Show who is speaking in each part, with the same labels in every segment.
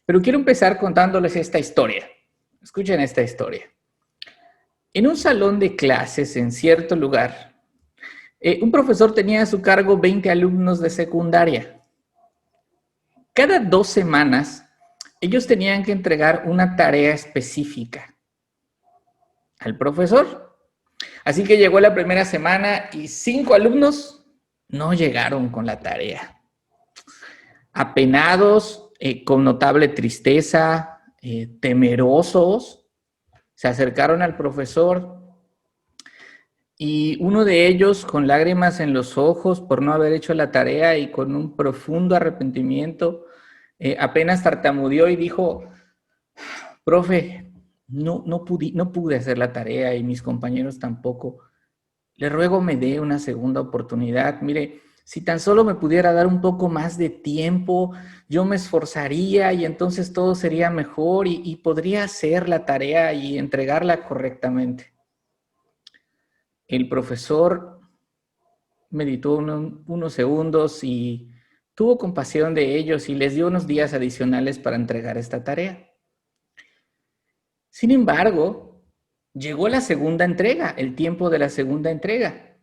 Speaker 1: Pero quiero empezar contándoles esta historia. Escuchen esta historia. En un salón de clases en cierto lugar, un profesor tenía a su cargo 20 alumnos de secundaria. Cada 2 semanas, ellos tenían que entregar una tarea específica al profesor. Así que llegó la primera semana y 5 alumnos no llegaron con la tarea. Apenados, con notable tristeza, temerosos, se acercaron al profesor y uno de ellos, con lágrimas en los ojos por no haber hecho la tarea y con un profundo arrepentimiento, apenas tartamudeó y dijo: profe, no pude hacer la tarea y mis compañeros tampoco. Le ruego me dé una segunda oportunidad. Mire, si tan solo me pudiera dar un poco más de tiempo, yo me esforzaría y entonces todo sería mejor y podría hacer la tarea y entregarla correctamente. El profesor meditó unos segundos y tuvo compasión de ellos y les dio unos días adicionales para entregar esta tarea. Sin embargo, llegó la segunda entrega, el tiempo de la segunda entrega,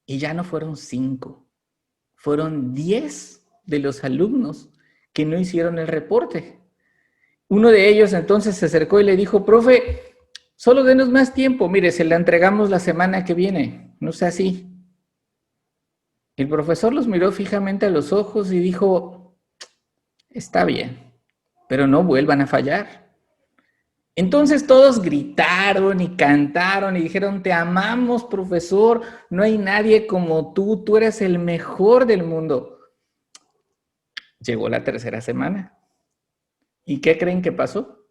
Speaker 1: y ya no fueron 5, fueron 10 de los alumnos que no hicieron el reporte. Uno de ellos entonces se acercó y le dijo: profe, solo denos más tiempo, mire, se la entregamos la semana que viene, no sea así. El profesor los miró fijamente a los ojos y dijo: está bien, pero no vuelvan a fallar. Entonces todos gritaron y cantaron y dijeron: te amamos, profesor, no hay nadie como tú eres el mejor del mundo. Llegó la tercera semana. ¿Y qué creen que pasó?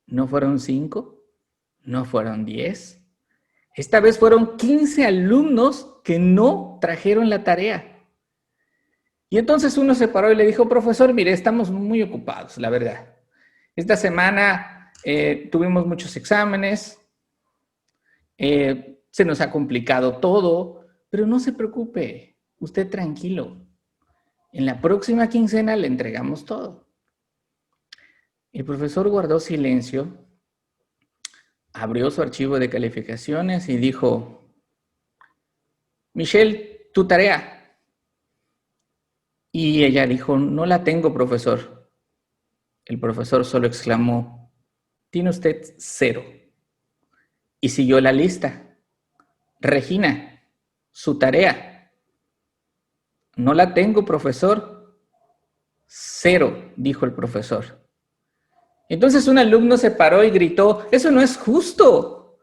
Speaker 1: No fueron 5, no fueron 10. Esta vez fueron 15 alumnos que no trajeron la tarea. Y entonces uno se paró y le dijo: profesor, mire, estamos muy ocupados, la verdad. Esta semana tuvimos muchos exámenes, se nos ha complicado todo, pero no se preocupe, usted tranquilo. En la próxima quincena le entregamos todo. El profesor guardó silencio, abrió su archivo de calificaciones y dijo: Michelle, tu tarea. Y ella dijo: no la tengo, profesor. El profesor solo exclamó: tiene usted 0. Y siguió la lista. Regina, su tarea. No la tengo, profesor. 0, dijo el profesor. Entonces un alumno se paró y gritó: eso no es justo.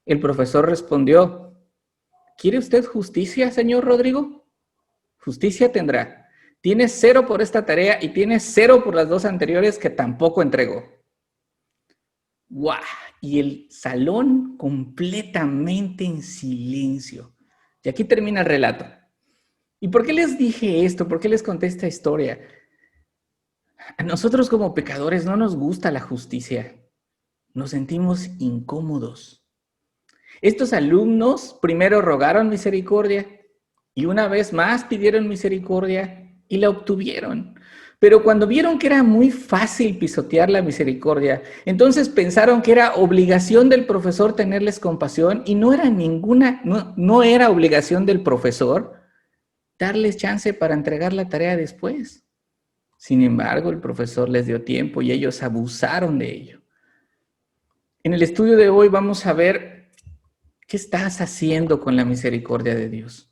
Speaker 1: El profesor respondió: ¿quiere usted justicia, señor Rodrigo? Justicia tendrá. Tiene 0 por esta tarea y tiene 0 por las 2 anteriores que tampoco entregó. ¡Guau! Y el salón completamente en silencio. Y aquí termina el relato. ¿Y por qué les dije esto? ¿Por qué les conté esta historia? A nosotros como pecadores no nos gusta la justicia. Nos sentimos incómodos. Estos alumnos primero rogaron misericordia y una vez más pidieron misericordia y la obtuvieron. Pero cuando vieron que era muy fácil pisotear la misericordia, entonces pensaron que era obligación del profesor tenerles compasión y no era obligación del profesor darles chance para entregar la tarea después. Sin embargo, el profesor les dio tiempo y ellos abusaron de ello. En el estudio de hoy vamos a ver qué estás haciendo con la misericordia de Dios.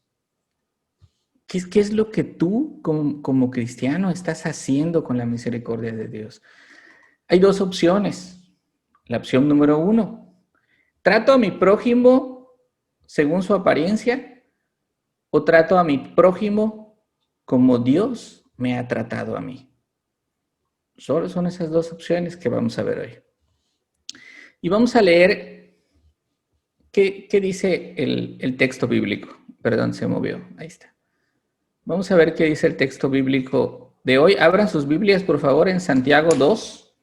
Speaker 1: ¿Qué es lo que tú como cristiano estás haciendo con la misericordia de Dios? Hay 2 opciones. La opción número 1, ¿trato a mi prójimo según su apariencia o trato a mi prójimo como Dios me ha tratado a mí? Solo son esas 2 opciones que vamos a ver hoy. Y vamos a leer qué dice el texto bíblico. Perdón, se movió. Ahí está. Vamos a ver qué dice el texto bíblico de hoy. Abran sus Biblias, por favor, en Santiago 2,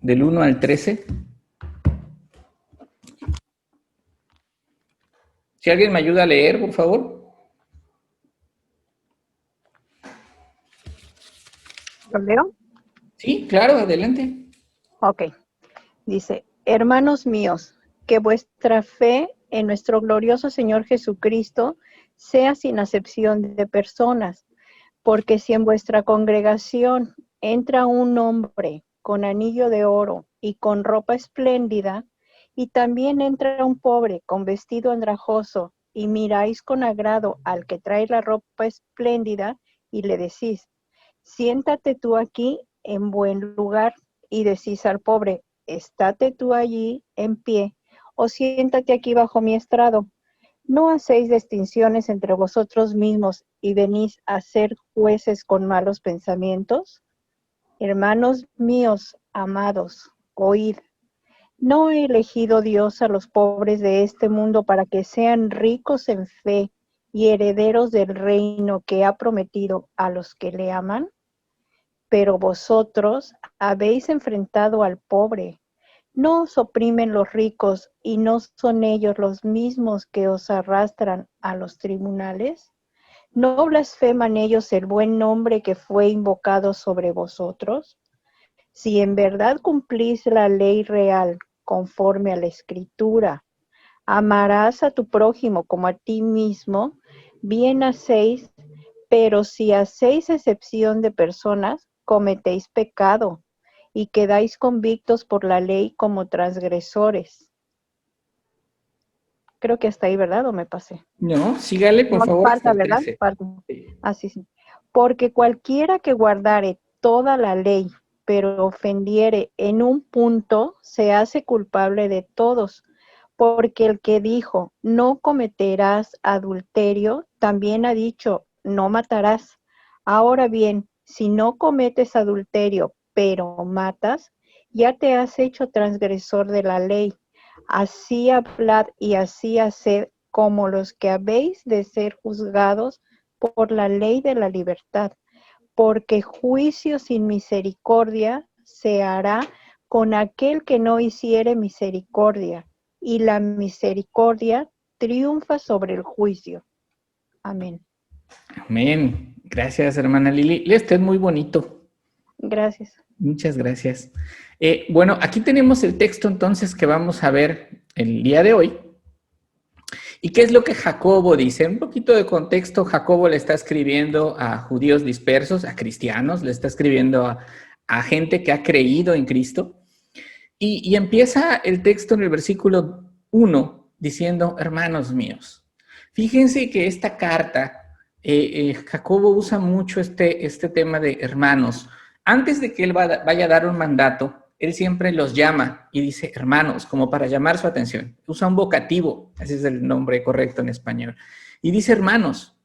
Speaker 1: del 1 al 13. Si alguien me ayuda a leer, por favor.
Speaker 2: ¿Lo leo?
Speaker 1: Sí, claro, adelante.
Speaker 2: Ok, dice, hermanos míos, que vuestra fe en nuestro glorioso Señor Jesucristo sea sin acepción de personas, porque si en vuestra congregación entra un hombre con anillo de oro y con ropa espléndida, y también entra un pobre con vestido andrajoso, y miráis con agrado al que trae la ropa espléndida, y le decís, siéntate tú aquí en buen lugar, y decís al pobre, estate tú allí en pie, o siéntate aquí bajo mi estrado. ¿No hacéis distinciones entre vosotros mismos y venís a ser jueces con malos pensamientos? Hermanos míos, amados, oíd. ¿No ha elegido Dios a los pobres de este mundo para que sean ricos en fe y herederos del reino que ha prometido a los que le aman? Pero vosotros habéis enfrentado al pobre. ¿No os oprimen los ricos y no son ellos los mismos que os arrastran a los tribunales? ¿No blasfeman ellos el buen nombre que fue invocado sobre vosotros? Si en verdad cumplís la ley real conforme a la Escritura, amarás a tu prójimo como a ti mismo, bien hacéis, pero si hacéis excepción de personas, cometéis pecado y quedáis convictos por la ley como transgresores. Creo que hasta ahí, ¿verdad? ¿O me pasé?
Speaker 1: No, sígale, por
Speaker 2: No,
Speaker 1: favor, hasta
Speaker 2: falta,
Speaker 1: el
Speaker 2: ¿verdad?
Speaker 1: 13.
Speaker 2: Falta.
Speaker 1: Sí.
Speaker 2: Así sí. Porque cualquiera que guardare toda la ley, pero ofendiere en un punto, se hace culpable de todos. Porque el que dijo, no cometerás adulterio, también ha dicho, no matarás. Ahora bien, si no cometes adulterio, pero matas, ya te has hecho transgresor de la ley. Así hablad y así haced como los que habéis de ser juzgados por la ley de la libertad, porque juicio sin misericordia se hará con aquel que no hiciere misericordia, y la misericordia triunfa sobre el juicio. Amén.
Speaker 1: Amén. Gracias, hermana Lili. Este es muy bonito.
Speaker 2: Gracias.
Speaker 1: Muchas gracias. Bueno, aquí tenemos el texto entonces que vamos a ver el día de hoy. ¿Y qué es lo que Jacobo dice? Un poquito de contexto, Jacobo le está escribiendo a judíos dispersos, a cristianos, le está escribiendo a gente que ha creído en Cristo. Y empieza el texto en el versículo 1 diciendo, hermanos míos. Fíjense que esta carta, Jacobo usa mucho este tema de hermanos. Antes de que él vaya a dar un mandato, él siempre los llama y dice hermanos, como para llamar su atención. Usa un vocativo, ese es el nombre correcto en español. Y dice hermanos.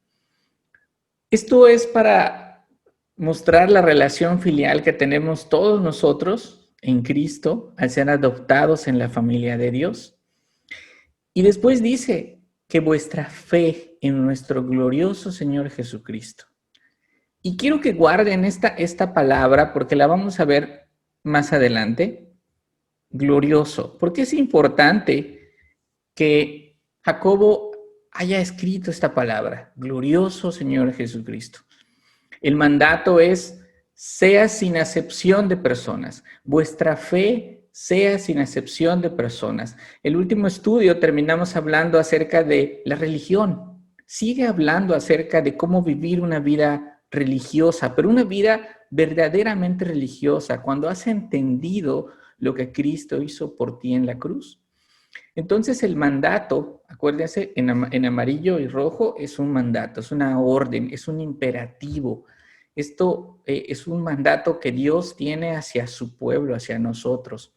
Speaker 1: Esto es para mostrar la relación filial que tenemos todos nosotros en Cristo al ser adoptados en la familia de Dios. Y después dice que vuestra fe en nuestro glorioso Señor Jesucristo. Y quiero que guarden esta palabra porque la vamos a ver más adelante. Glorioso. Porque es importante que Jacobo haya escrito esta palabra. Glorioso Señor Jesucristo. El mandato es, sea sin acepción de personas. Vuestra fe sea sin acepción de personas. El último estudio terminamos hablando acerca de la religión. Sigue hablando acerca de cómo vivir una vida religiosa, pero una vida verdaderamente religiosa, cuando has entendido lo que Cristo hizo por ti en la cruz. Entonces el mandato, acuérdense, en amarillo y rojo es un mandato, es una orden, es un imperativo. Esto es un mandato que Dios tiene hacia su pueblo, hacia nosotros.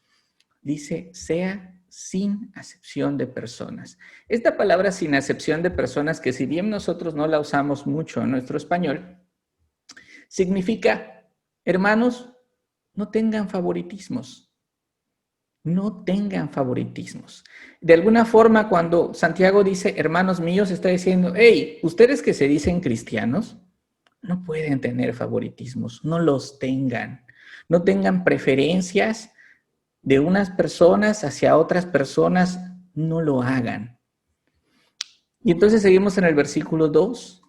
Speaker 1: Dice, sea sin acepción de personas. Esta palabra sin acepción de personas, que si bien nosotros no la usamos mucho en nuestro español, significa, hermanos, no tengan favoritismos. No tengan favoritismos. De alguna forma, cuando Santiago dice, hermanos míos, está diciendo, hey, ustedes que se dicen cristianos, no pueden tener favoritismos, no los tengan. No tengan preferencias de unas personas hacia otras personas, no lo hagan. Y entonces seguimos en el versículo 2.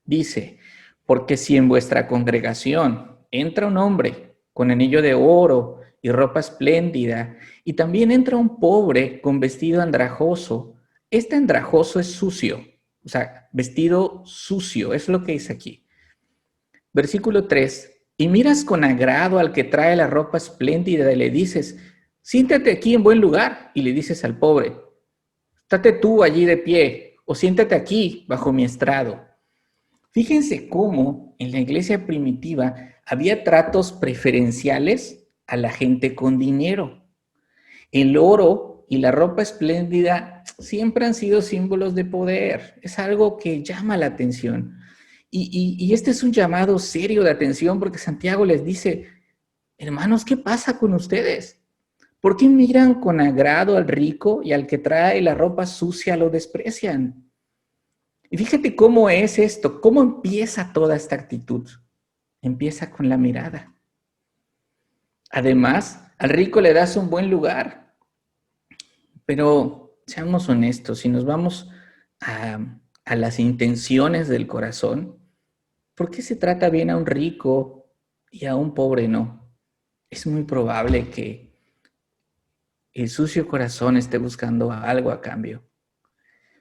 Speaker 1: Dice, porque si en vuestra congregación entra un hombre con anillo de oro y ropa espléndida, y también entra un pobre con vestido andrajoso. Este andrajoso es sucio, o sea, vestido sucio, es lo que dice aquí. Versículo 3, y miras con agrado al que trae la ropa espléndida y le dices, siéntate aquí en buen lugar, y le dices al pobre, estate tú allí de pie, o siéntate aquí bajo mi estrado. Fíjense cómo en la iglesia primitiva había tratos preferenciales a la gente con dinero. El oro y la ropa espléndida siempre han sido símbolos de poder. Es algo que llama la atención. Y este es un llamado serio de atención porque Santiago les dice, hermanos, ¿qué pasa con ustedes? ¿Por qué miran con agrado al rico y al que trae la ropa sucia lo desprecian? Y fíjate cómo es esto, cómo empieza toda esta actitud. Empieza con la mirada. Además, al rico le das un buen lugar. Pero seamos honestos, si nos vamos a las intenciones del corazón, ¿por qué se trata bien a un rico y a un pobre no? Es muy probable que el sucio corazón esté buscando algo a cambio.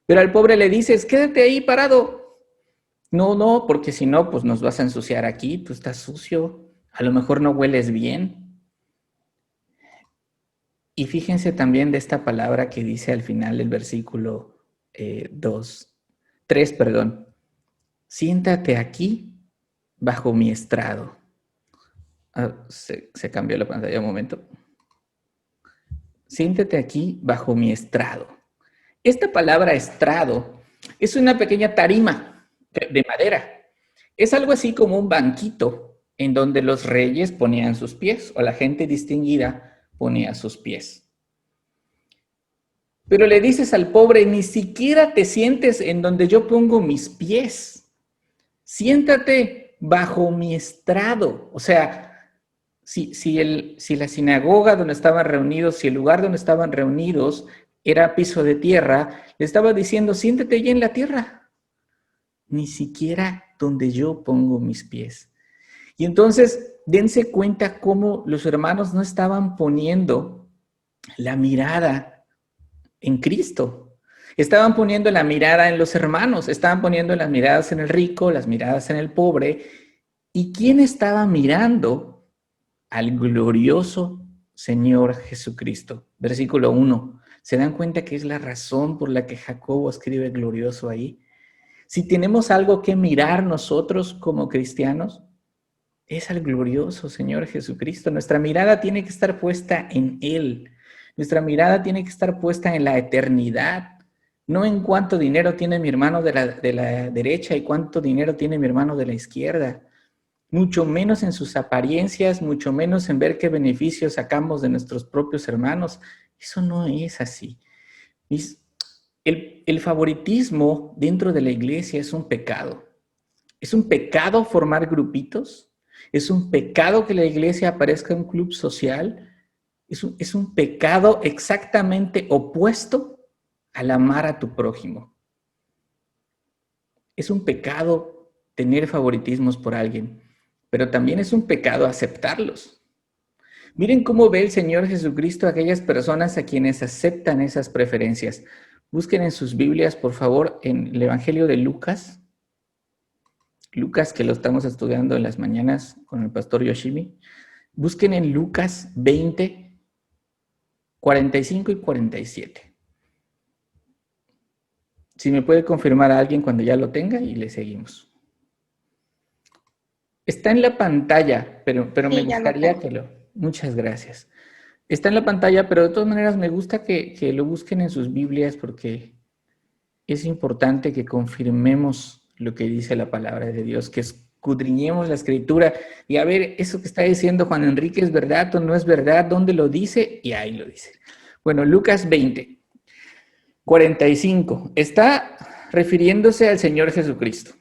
Speaker 1: Pero al pobre le dices, quédate ahí parado. No, porque si no, pues nos vas a ensuciar aquí, tú estás sucio, a lo mejor no hueles bien. Y fíjense también de esta palabra que dice al final del versículo 3, siéntate aquí bajo mi estrado. Se cambió la pantalla un momento. Siéntate aquí bajo mi estrado. Esta palabra estrado es una pequeña tarima de madera. Es algo así como un banquito en donde los reyes ponían sus pies o la gente distinguida ponía sus pies. Pero le dices al pobre, ni siquiera te sientes en donde yo pongo mis pies. Siéntate bajo mi estrado. O sea, si la sinagoga donde estaban reunidos, si el lugar donde estaban reunidos era piso de tierra, le estaba diciendo, siéntate allí en la tierra. Ni siquiera donde yo pongo mis pies. Y entonces, dense cuenta cómo los hermanos no estaban poniendo la mirada en Cristo. Estaban poniendo la mirada en los hermanos, estaban poniendo las miradas en el rico, las miradas en el pobre. ¿Y quién estaba mirando? Al glorioso Señor Jesucristo. Versículo 1. ¿Se dan cuenta que es la razón por la que Jacobo escribe glorioso ahí? Si tenemos algo que mirar nosotros como cristianos, es al glorioso Señor Jesucristo. Nuestra mirada tiene que estar puesta en Él. Nuestra mirada tiene que estar puesta en la eternidad, no en cuánto dinero tiene mi hermano de la derecha y cuánto dinero tiene mi hermano de la izquierda. Mucho menos en sus apariencias, mucho menos en ver qué beneficios sacamos de nuestros propios hermanos. Eso no es así. El favoritismo dentro de la iglesia es un pecado. Es un pecado formar grupitos. Es un pecado que la iglesia aparezca en un club social. Es un pecado exactamente opuesto al amar a tu prójimo. Es un pecado tener favoritismos por alguien, pero también es un pecado aceptarlos. Miren cómo ve el Señor Jesucristo a aquellas personas a quienes aceptan esas preferencias. Busquen en sus Biblias, por favor, en el Evangelio de Lucas. Lucas, que lo estamos estudiando en las mañanas con el pastor Yoshimi. Busquen en Lucas 20, 45 y 47. Si me puede confirmar a alguien cuando ya lo tenga y le seguimos. Está en la pantalla, pero sí, me gustaría que lo... Muchas gracias. Está en la pantalla, pero de todas maneras me gusta que lo busquen en sus Biblias porque es importante que confirmemos lo que dice la palabra de Dios, que escudriñemos la Escritura y a ver, eso que está diciendo Juan Enrique, ¿es verdad o no es verdad? ¿Dónde lo dice? Y ahí lo dice. Bueno, Lucas 20, 45, está refiriéndose al Señor Jesucristo.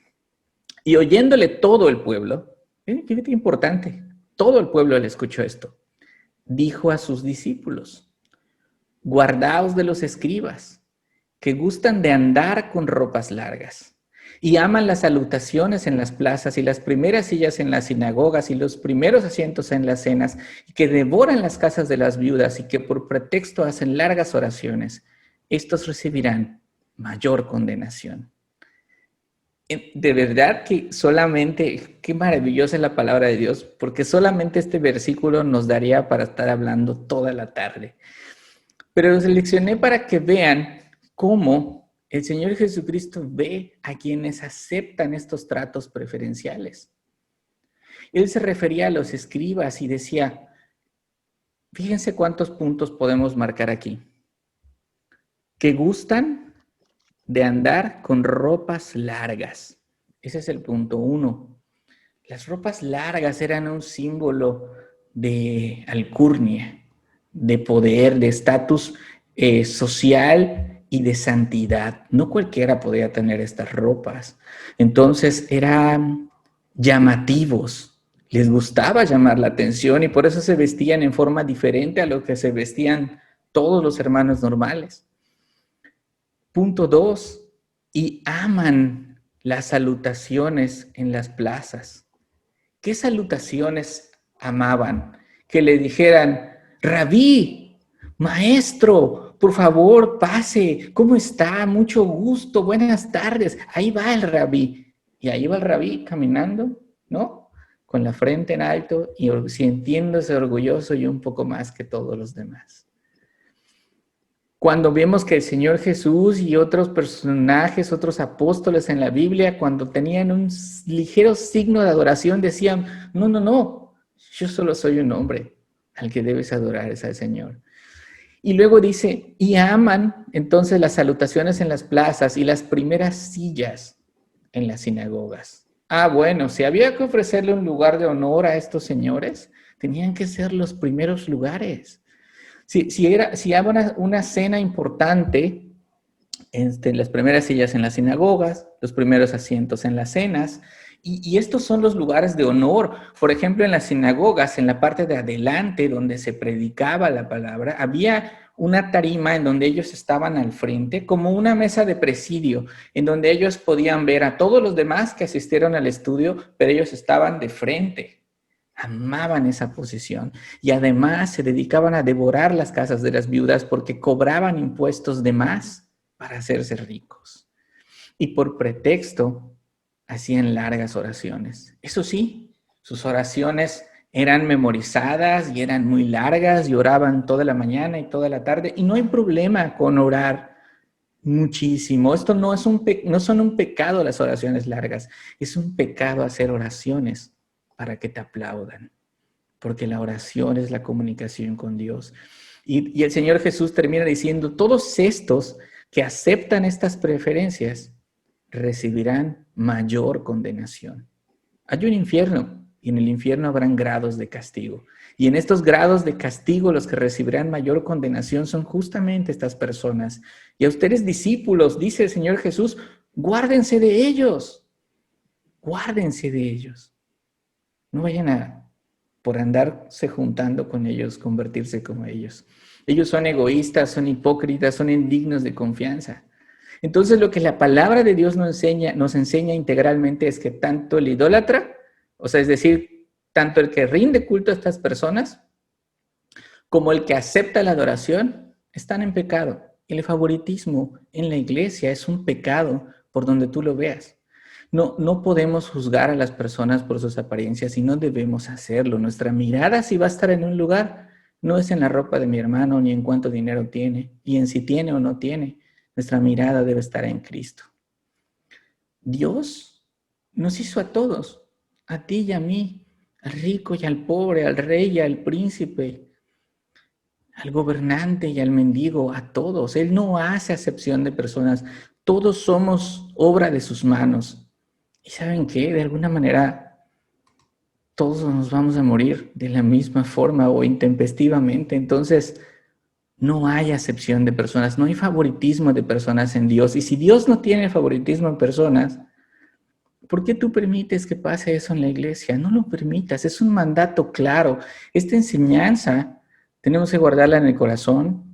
Speaker 1: Y oyéndole todo el pueblo, fíjate importante, todo el pueblo le escuchó esto. Dijo a sus discípulos, guardaos de los escribas, que gustan de andar con ropas largas y aman las salutaciones en las plazas y las primeras sillas en las sinagogas y los primeros asientos en las cenas, y que devoran las casas de las viudas y que por pretexto hacen largas oraciones, estos recibirán mayor condenación. De verdad que solamente, qué maravillosa es la palabra de Dios, porque solamente este versículo nos daría para estar hablando toda la tarde. Pero lo seleccioné para que vean cómo el Señor Jesucristo ve a quienes aceptan estos tratos preferenciales. Él se refería a los escribas y decía, fíjense cuántos puntos podemos marcar aquí. Que gustan de andar con ropas largas. Ese es el punto 1. Las ropas largas eran un símbolo de alcurnia, de poder, de estatus social y de santidad. No cualquiera podía tener estas ropas. Entonces eran llamativos. Les gustaba llamar la atención y por eso se vestían en forma diferente a lo que se vestían todos los hermanos normales. Punto 2. Y aman las salutaciones en las plazas. ¿Qué salutaciones amaban? Que le dijeran, Rabí, maestro, por favor, pase, ¿cómo está? Mucho gusto, buenas tardes. Ahí va el Rabí. Y ahí va el Rabí caminando, ¿no? Con la frente en alto y sintiéndose orgulloso y un poco más que todos los demás. Cuando vemos que el Señor Jesús y otros personajes, otros apóstoles en la Biblia, cuando tenían un ligero signo de adoración, decían, no, yo solo soy un hombre, al que debes adorar es al Señor. Y luego dice, y aman entonces las salutaciones en las plazas y las primeras sillas en las sinagogas. Bueno, si había que ofrecerle un lugar de honor a estos señores, tenían que ser los primeros lugares. Si había una cena importante, las primeras sillas en las sinagogas, los primeros asientos en las cenas, y estos son los lugares de honor. Por ejemplo, en las sinagogas, en la parte de adelante, donde se predicaba la palabra, había una tarima en donde ellos estaban al frente, como una mesa de presidio, en donde ellos podían ver a todos los demás que asistieron al estudio, pero ellos estaban de frente. Amaban esa posición y además se dedicaban a devorar las casas de las viudas porque cobraban impuestos de más para hacerse ricos. Y por pretexto hacían largas oraciones. Eso sí, sus oraciones eran memorizadas y eran muy largas y oraban toda la mañana y toda la tarde. Y no hay problema con orar muchísimo. Esto no son un pecado las oraciones largas, es un pecado hacer oraciones para que te aplaudan, porque la oración es la comunicación con Dios. Y el Señor Jesús termina diciendo, todos estos que aceptan estas preferencias recibirán mayor condenación. Hay un infierno, y en el infierno habrán grados de castigo. Y en estos grados de castigo los que recibirán mayor condenación son justamente estas personas. Y a ustedes discípulos, dice el Señor Jesús, guárdense de ellos. Guárdense de ellos. No vayan por andarse juntando con ellos, convertirse como ellos. Ellos son egoístas, son hipócritas, son indignos de confianza. Entonces lo que la palabra de Dios nos enseña integralmente es que tanto el idólatra, o sea, es decir, tanto el que rinde culto a estas personas, como el que acepta la adoración, están en pecado. El favoritismo en la iglesia es un pecado por donde tú lo veas. No podemos juzgar a las personas por sus apariencias y no debemos hacerlo. Nuestra mirada, si va a estar en un lugar, no es en la ropa de mi hermano, ni en cuánto dinero tiene, ni en si tiene o no tiene. Nuestra mirada debe estar en Cristo. Dios nos hizo a todos, a ti y a mí, al rico y al pobre, al rey y al príncipe, al gobernante y al mendigo, a todos. Él no hace acepción de personas. Todos somos obra de sus manos. ¿Y saben qué? De alguna manera, todos nos vamos a morir de la misma forma o intempestivamente. Entonces, no hay acepción de personas, no hay favoritismo de personas en Dios. Y si Dios no tiene favoritismo en personas, ¿por qué tú permites que pase eso en la iglesia? No lo permitas, es un mandato claro. Esta enseñanza tenemos que guardarla en el corazón,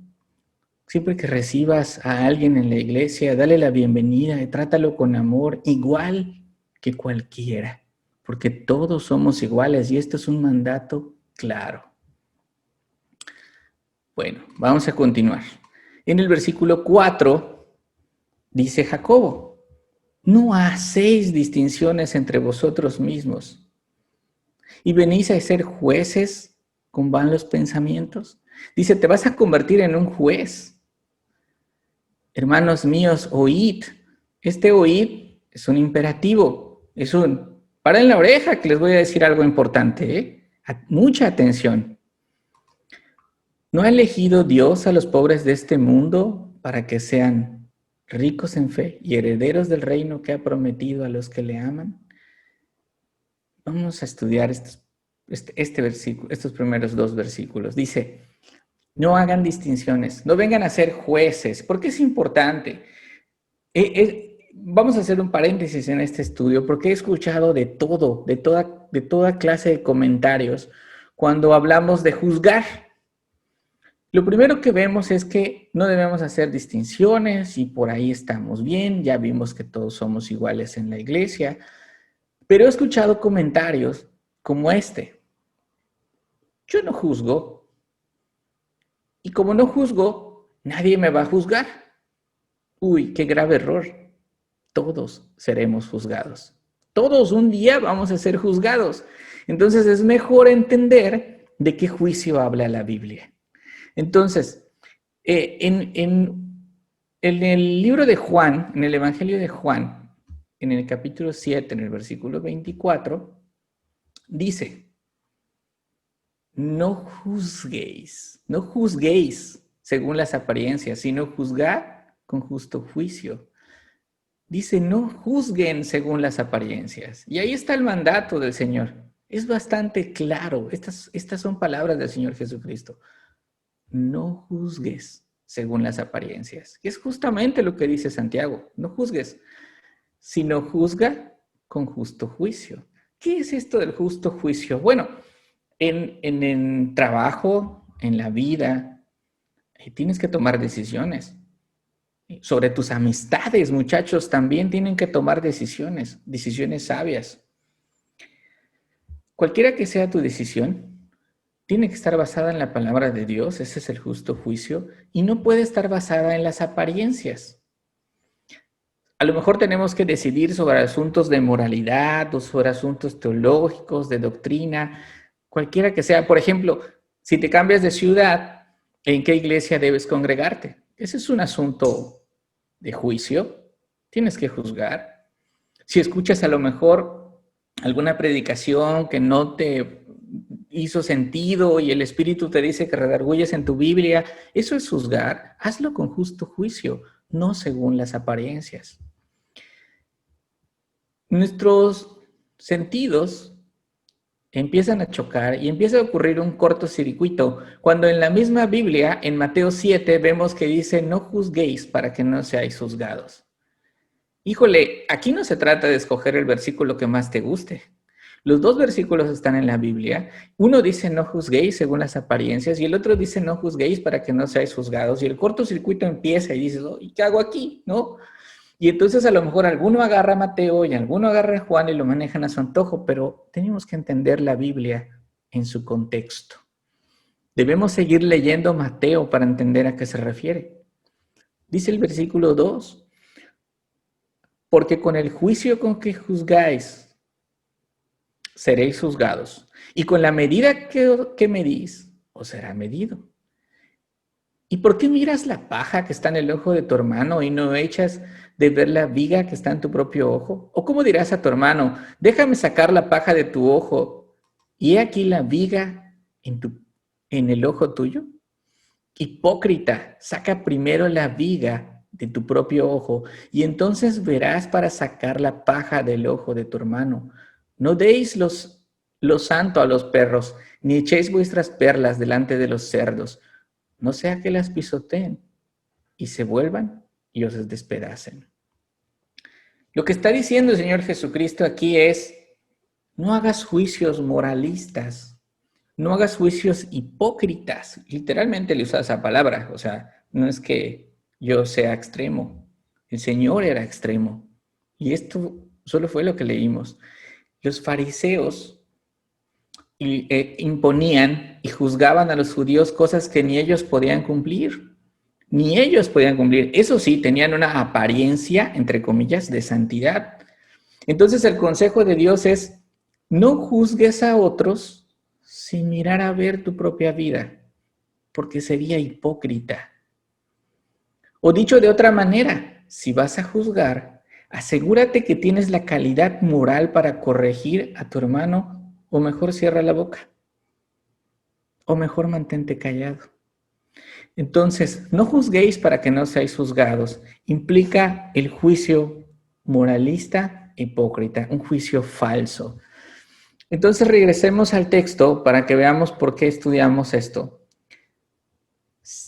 Speaker 1: Siempre que recibas a alguien en la iglesia, dale la bienvenida y trátalo con amor, igual que cualquiera, porque todos somos iguales y esto es un mandato claro. Bueno, vamos a continuar. En el versículo 4 dice Jacobo, no hacéis distinciones entre vosotros mismos y venís a ser jueces con vanos pensamientos. Dice, te vas a convertir en un juez. Hermanos míos, oíd. Este oíd es un imperativo, es un... Paren la oreja que les voy a decir algo importante, ¿eh? Mucha atención. ¿No ha elegido Dios a los pobres de este mundo para que sean ricos en fe y herederos del reino que ha prometido a los que le aman? Vamos a estudiar este versículo, estos primeros dos versículos. Dice, no hagan distinciones, no vengan a ser jueces, porque es importante. Vamos a hacer un paréntesis en este estudio, porque he escuchado de todo, de toda clase de comentarios cuando hablamos de juzgar. Lo primero que vemos es que no debemos hacer distinciones y por ahí estamos bien, ya vimos que todos somos iguales en la iglesia, pero he escuchado comentarios como este. Yo no juzgo y como no juzgo, nadie me va a juzgar. Uy, qué grave error. Todos seremos juzgados. Todos un día vamos a ser juzgados. Entonces es mejor entender de qué juicio habla la Biblia. Entonces, en el libro de Juan, en el Evangelio de Juan, en el capítulo 7, en el versículo 24, dice, no juzguéis según las apariencias, sino juzgad con justo juicio. Dice, no juzguen según las apariencias. Y ahí está el mandato del Señor. Es bastante claro. Estas son palabras del Señor Jesucristo. No juzgues según las apariencias. Y es justamente lo que dice Santiago. No juzgues, sino juzga con justo juicio. ¿Qué es esto del justo juicio? Bueno, en el trabajo, en la vida, tienes que tomar decisiones. Sobre tus amistades, muchachos, también tienen que tomar decisiones sabias. Cualquiera que sea tu decisión, tiene que estar basada en la palabra de Dios, ese es el justo juicio, y no puede estar basada en las apariencias. A lo mejor tenemos que decidir sobre asuntos de moralidad o sobre asuntos teológicos, de doctrina, cualquiera que sea. Por ejemplo, si te cambias de ciudad, ¿en qué iglesia debes congregarte? Ese es un asunto de juicio, tienes que juzgar. Si escuchas a lo mejor alguna predicación que no te hizo sentido y el Espíritu te dice que redarguyes en tu Biblia, eso es juzgar. Hazlo con justo juicio, no según las apariencias. Nuestros sentidos empiezan a chocar y empieza a ocurrir un cortocircuito, cuando en la misma Biblia, en Mateo 7, vemos que dice, no juzguéis para que no seáis juzgados. Híjole, aquí no se trata de escoger el versículo que más te guste. Los dos versículos están en la Biblia. Uno dice, no juzguéis según las apariencias, y el otro dice, no juzguéis para que no seáis juzgados. Y el cortocircuito empieza y dices, oh, ¿y qué hago aquí? ¿No? Y entonces a lo mejor alguno agarra a Mateo y alguno agarra a Juan y lo manejan a su antojo, pero tenemos que entender la Biblia en su contexto. Debemos seguir leyendo Mateo para entender a qué se refiere. Dice el versículo 2, porque con el juicio con que juzgáis, seréis juzgados, y con la medida que medís, os será medido. ¿Y por qué miras la paja que está en el ojo de tu hermano y no echas de ver la viga que está en tu propio ojo? ¿O cómo dirás a tu hermano, déjame sacar la paja de tu ojo y he aquí la viga en el ojo tuyo? Hipócrita, saca primero la viga de tu propio ojo y entonces verás para sacar la paja del ojo de tu hermano. No deis lo santo a los perros, ni echéis vuestras perlas delante de los cerdos, no sea que las pisoteen y se vuelvan y os despedacen. Lo que está diciendo el Señor Jesucristo aquí es, no hagas juicios moralistas, no hagas juicios hipócritas. Literalmente le usa esa palabra, o sea, No es que yo sea extremo. El Señor era extremo. Y esto solo fue lo que leímos. Los fariseos imponían y juzgaban a los judíos cosas que ni ellos podían cumplir. Ni ellos podían cumplir. Eso sí, tenían una apariencia, entre comillas, de santidad. Entonces el consejo de Dios es, no juzgues a otros sin mirar a ver tu propia vida, porque sería hipócrita. O dicho de otra manera, si vas a juzgar, asegúrate que tienes la calidad moral para corregir a tu hermano, o mejor cierra la boca, o mejor mantente callado. Entonces, no juzguéis para que no seáis juzgados. Implica el juicio moralista, hipócrita, un juicio falso. Entonces, regresemos al texto para que veamos por qué estudiamos esto.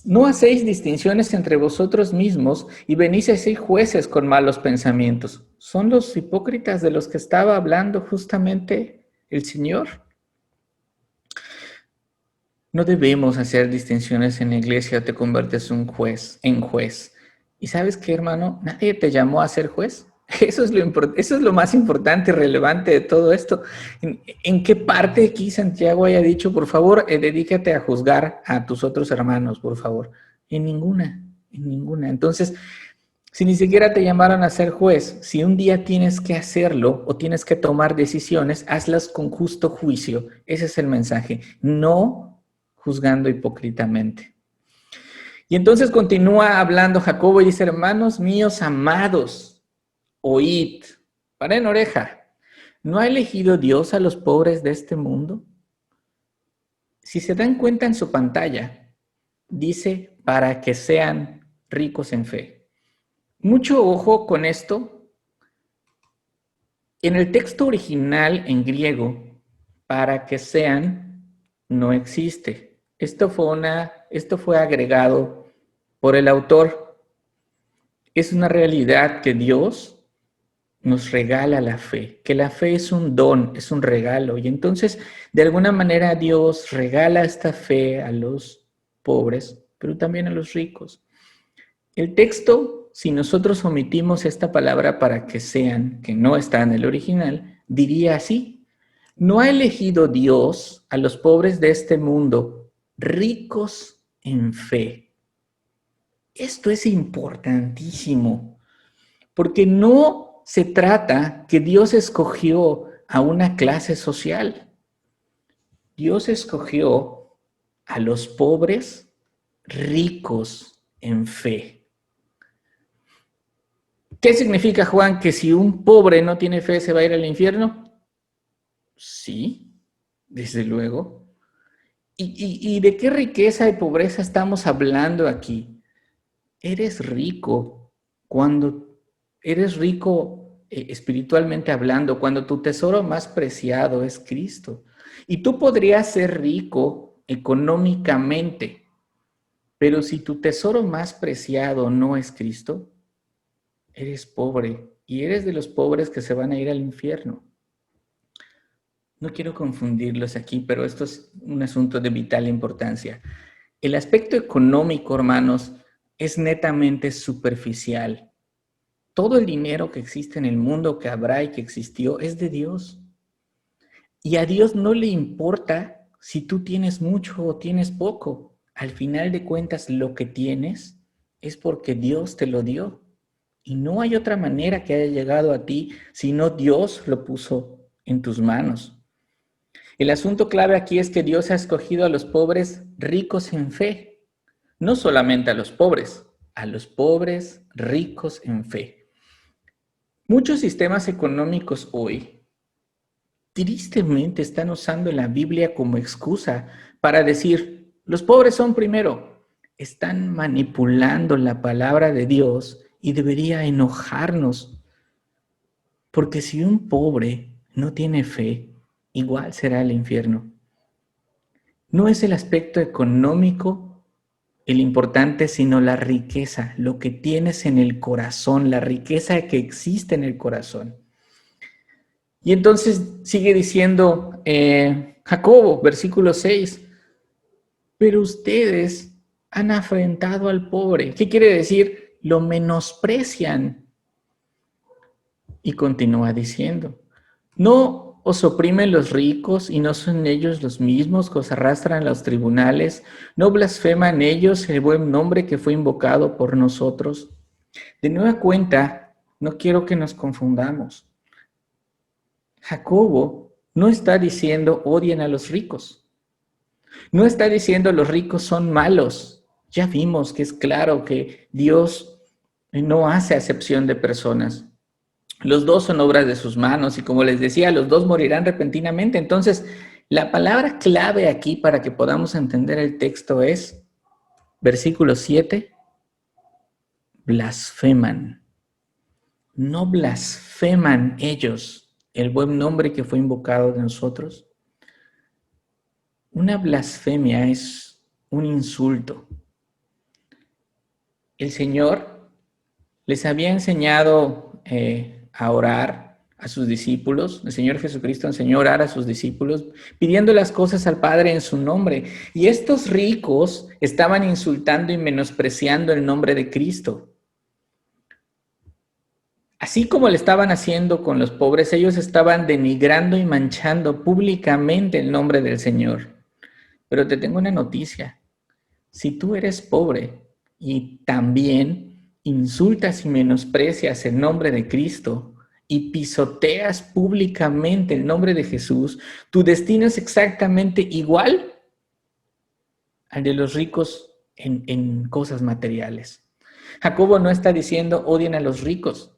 Speaker 1: No hacéis distinciones entre vosotros mismos y venís a ser jueces con malos pensamientos. ¿Son los hipócritas de los que estaba hablando justamente el Señor? No debemos hacer distinciones en la iglesia o te conviertes en juez. ¿Y sabes qué, hermano? Nadie te llamó a ser juez. Eso es lo más importante y relevante de todo esto. ¿En qué parte aquí Santiago haya dicho, por favor, dedícate a juzgar a tus otros hermanos, por favor? En ninguna. Entonces, si ni siquiera te llamaron a ser juez, si un día tienes que hacerlo o tienes que tomar decisiones, hazlas con justo juicio. Ese es el mensaje. No juzgando hipócritamente. Y entonces continúa hablando Jacobo y dice, hermanos míos amados, oíd, paren oreja, ¿no ha elegido Dios a los pobres de este mundo? Si se dan cuenta en su pantalla, dice, para que sean ricos en fe. Mucho ojo con esto. En el texto original en griego, para que sean, no existe. Esto fue agregado por el autor. Es una realidad que Dios nos regala la fe, que la fe es un don, es un regalo. Y entonces, de alguna manera, Dios regala esta fe a los pobres, pero también a los ricos. El texto, si nosotros omitimos esta palabra para que sean, que no está en el original, diría así: ¿no ha elegido Dios a los pobres de este mundo ricos en fe? Esto es importantísimo, porque no se trata que Dios escogió a una clase social. Dios escogió a los pobres ricos en fe. ¿Qué significa, Juan, que si un pobre no tiene fe se va a ir al infierno? Sí, desde luego. ¿Y de qué riqueza y pobreza estamos hablando aquí? Eres rico cuando eres rico espiritualmente hablando, cuando tu tesoro más preciado es Cristo. Y tú podrías ser rico económicamente, pero si tu tesoro más preciado no es Cristo, eres pobre y eres de los pobres que se van a ir al infierno. No quiero confundirlos aquí, pero esto es un asunto de vital importancia. El aspecto económico, hermanos, es netamente superficial. Todo el dinero que existe en el mundo, que habrá y que existió, es de Dios. Y a Dios no le importa si tú tienes mucho o tienes poco. Al final de cuentas, lo que tienes es porque Dios te lo dio. Y no hay otra manera que haya llegado a ti, sino Dios lo puso en tus manos. El asunto clave aquí es que Dios ha escogido a los pobres ricos en fe. No solamente a los pobres ricos en fe. Muchos sistemas económicos hoy, tristemente, están usando la Biblia como excusa para decir, los pobres son primero. Están manipulando la palabra de Dios y debería enojarnos. Porque si un pobre no tiene fe, igual será el infierno. No es el aspecto económico el importante, sino la riqueza, lo que tienes en el corazón, la riqueza que existe en el corazón. Y entonces sigue diciendo Jacobo, versículo 6, pero ustedes han afrentado al pobre. ¿Qué quiere decir? Lo menosprecian. Y continúa diciendo, ¿no os oprimen los ricos y no son ellos los mismos que os arrastran a los tribunales? ¿No blasfeman ellos el buen nombre que fue invocado por nosotros? De nueva cuenta, no quiero que nos confundamos. Jacobo no está diciendo odien a los ricos. No está diciendo los ricos son malos. Ya vimos que es claro que Dios no hace acepción de personas. Los dos son obras de sus manos y como les decía, los dos morirán repentinamente. Entonces, la palabra clave aquí para que podamos entender el texto es, versículo 7, blasfeman. ¿No blasfeman ellos el buen nombre que fue invocado de nosotros? Una blasfemia es un insulto. El Señor les había enseñado a orar a sus discípulos. El Señor Jesucristo enseñó a orar a sus discípulos, pidiendo las cosas al Padre en su nombre. Y estos ricos estaban insultando y menospreciando el nombre de Cristo. Así como lo estaban haciendo con los pobres, ellos estaban denigrando y manchando públicamente el nombre del Señor. Pero te tengo una noticia. Si tú eres pobre y también insultas y menosprecias el nombre de Cristo y pisoteas públicamente el nombre de Jesús, tu destino es exactamente igual al de los ricos en cosas materiales. Jacobo no está diciendo odien a los ricos.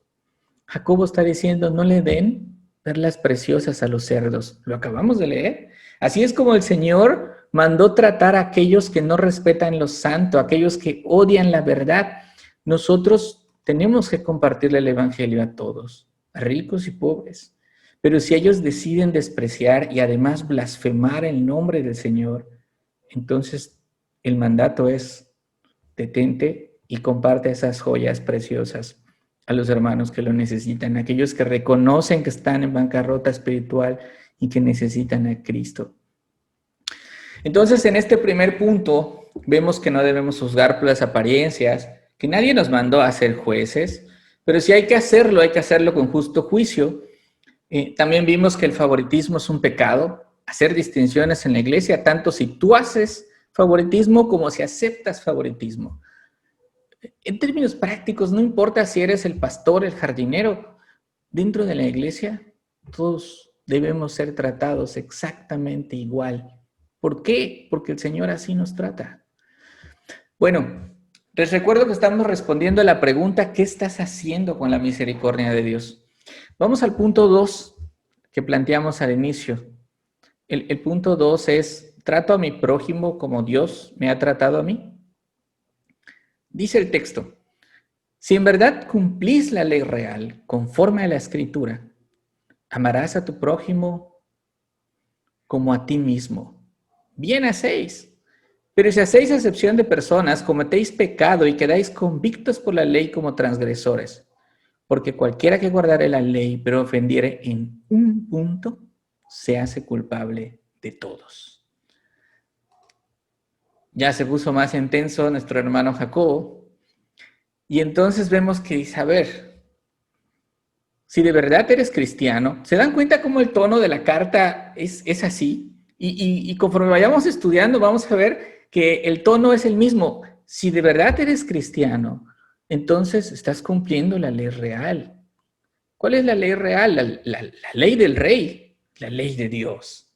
Speaker 1: Jacobo está diciendo no le den perlas preciosas a los cerdos. Lo acabamos de leer. Así es como el Señor mandó tratar a aquellos que no respetan lo santo, a aquellos que odian la verdad. Nosotros tenemos que compartirle el evangelio a todos, a ricos y pobres. Pero si ellos deciden despreciar y además blasfemar el nombre del Señor, entonces el mandato es detente y comparte esas joyas preciosas a los hermanos que lo necesitan, aquellos que reconocen que están en bancarrota espiritual y que necesitan a Cristo. Entonces, en este primer punto, vemos que no debemos juzgar por las apariencias, que nadie nos mandó a ser jueces, pero si hay que hacerlo con justo juicio. También vimos que el favoritismo es un pecado, hacer distinciones en la iglesia, tanto si tú haces favoritismo como si aceptas favoritismo. En términos prácticos, no importa si eres el pastor, el jardinero, dentro de la iglesia, todos debemos ser tratados exactamente igual. ¿Por qué? Porque el Señor así nos trata. Bueno, les recuerdo que estamos respondiendo a la pregunta, ¿qué estás haciendo con la misericordia de Dios? Vamos al punto 2 que planteamos al inicio. El punto 2 es, ¿trato a mi prójimo como Dios me ha tratado a mí? Dice el texto, si en verdad cumplís la ley real conforme a la Escritura, amarás a tu prójimo como a ti mismo. Bien hacéis. Pero si hacéis acepción de personas, cometéis pecado y quedáis convictos por la ley como transgresores. Porque cualquiera que guardare la ley pero ofendiere en un punto, se hace culpable de todos. Ya se puso más intenso nuestro hermano Jacobo. Y entonces vemos que dice, a ver, si de verdad eres cristiano, ¿se dan cuenta cómo el tono de la carta es así? Y conforme vayamos estudiando, vamos a ver que el tono es el mismo. Si de verdad eres cristiano, entonces estás cumpliendo la ley real. ¿Cuál es la ley real? La ley del rey, la ley de Dios,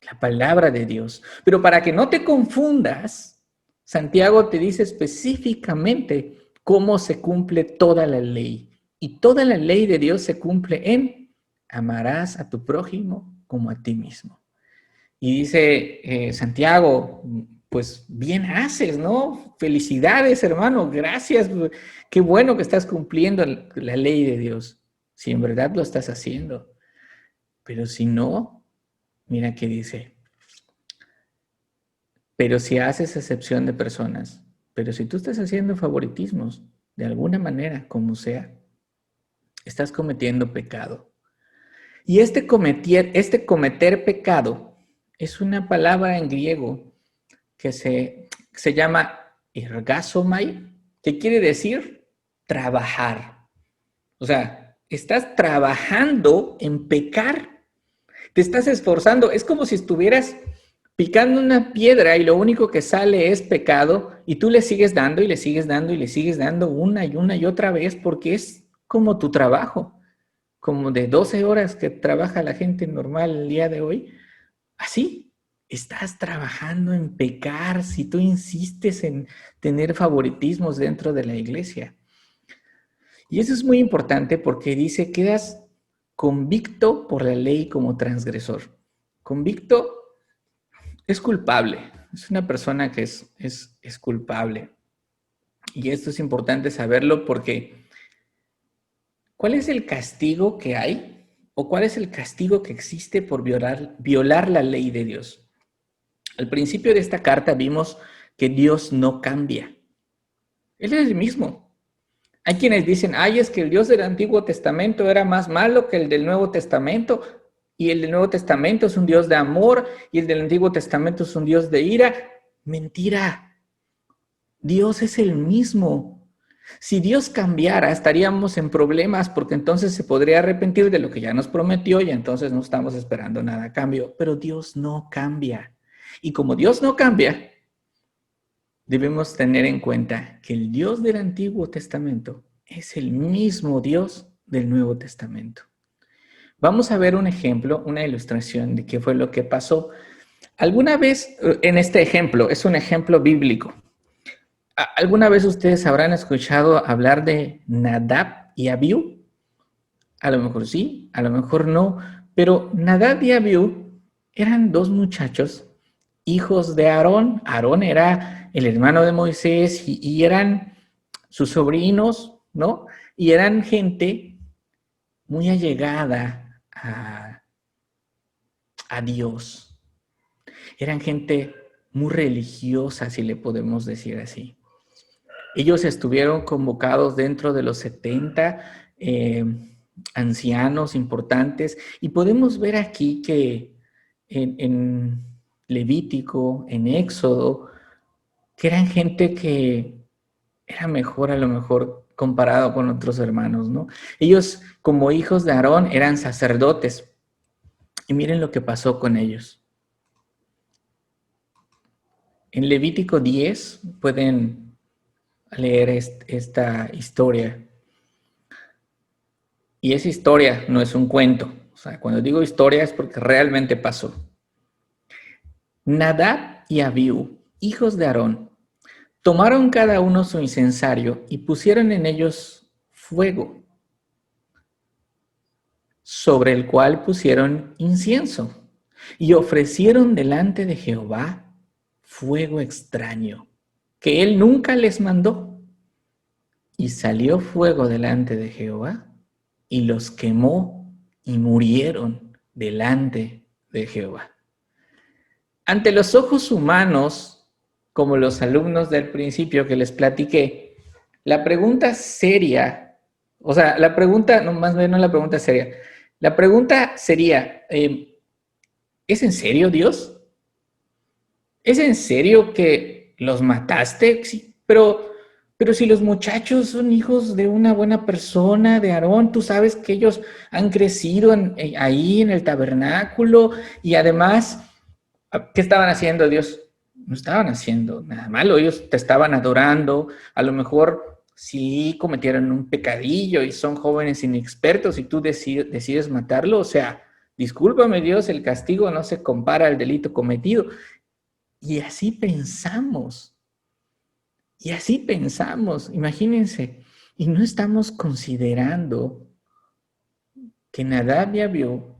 Speaker 1: la palabra de Dios. Pero para que no te confundas, Santiago te dice específicamente cómo se cumple toda la ley. Y toda la ley de Dios se cumple en amarás a tu prójimo como a ti mismo. Y dice Santiago, pues bien haces, ¿no? Felicidades, hermano, gracias. Qué bueno que estás cumpliendo la ley de Dios, si en verdad lo estás haciendo. Pero si no, mira qué dice. Pero si haces excepción de personas, pero si tú estás haciendo favoritismos, de alguna manera, como sea, estás cometiendo pecado. Y este cometer pecado es una palabra en griego que se llama ergazomai, que quiere decir trabajar. O sea, estás trabajando en pecar, te estás esforzando. Es como si estuvieras picando una piedra y lo único que sale es pecado y tú le sigues dando y le sigues dando y le sigues dando una y otra vez porque es como tu trabajo, como de 12 horas que trabaja la gente normal el día de hoy. Así, estás trabajando en pecar si tú insistes en tener favoritismos dentro de la iglesia. Y eso es muy importante porque dice, quedas convicto por la ley como transgresor. Convicto es culpable, es una persona que es culpable. Y esto es importante saberlo porque ¿cuál es el castigo que hay? ¿O cuál es el castigo que existe por violar la ley de Dios? Al principio de esta carta vimos que Dios no cambia. Él es el mismo. Hay quienes dicen, ay, es que el Dios del Antiguo Testamento era más malo que el del Nuevo Testamento, y el del Nuevo Testamento es un Dios de amor, y el del Antiguo Testamento es un Dios de ira. Mentira. Dios es el mismo. Si Dios cambiara, estaríamos en problemas, porque entonces se podría arrepentir de lo que ya nos prometió, y entonces no estamos esperando nada a cambio. Pero Dios no cambia. Y como Dios no cambia, debemos tener en cuenta que el Dios del Antiguo Testamento es el mismo Dios del Nuevo Testamento. Vamos a ver un ejemplo, una ilustración de qué fue lo que pasó. Alguna vez, en este ejemplo, es un ejemplo bíblico. ¿Alguna vez ustedes habrán escuchado hablar de Nadab y Abiú? A lo mejor sí, a lo mejor no, pero Nadab y Abiú eran dos muchachos, hijos de Aarón. Aarón era el hermano de Moisés y eran sus sobrinos, ¿no? Y eran gente muy allegada a Dios. Eran gente muy religiosa, si le podemos decir así. Ellos estuvieron convocados dentro de los 70 ancianos importantes y podemos ver aquí que en Levítico, en Éxodo, que eran gente que era mejor a lo mejor comparado con otros hermanos, ¿no? Ellos, como hijos de Aarón, eran sacerdotes. Y miren lo que pasó con ellos. En Levítico 10 pueden leer esta historia. Y esa historia no es un cuento. O sea, cuando digo historia es porque realmente pasó. Nadab y Abiú, hijos de Aarón, tomaron cada uno su incensario y pusieron en ellos fuego, sobre el cual pusieron incienso, y ofrecieron delante de Jehová fuego extraño, que él nunca les mandó. Y salió fuego delante de Jehová, y los quemó, y murieron delante de Jehová. Ante los ojos humanos, como los alumnos del principio que les platiqué, la pregunta seria, o sea, la pregunta, no, más bien no la pregunta seria, la pregunta sería, ¿es en serio, Dios? ¿Es en serio que los mataste? Sí, pero si los muchachos son hijos de una buena persona, de Aarón, tú sabes que ellos han crecido ahí en el tabernáculo y además, ¿qué estaban haciendo, Dios? No estaban haciendo nada malo, ellos te estaban adorando, a lo mejor sí cometieron un pecadillo y son jóvenes inexpertos y tú decides matarlo, o sea, discúlpame Dios, el castigo no se compara al delito cometido. Y así pensamos, imagínense, y no estamos considerando que Nadab y Abiú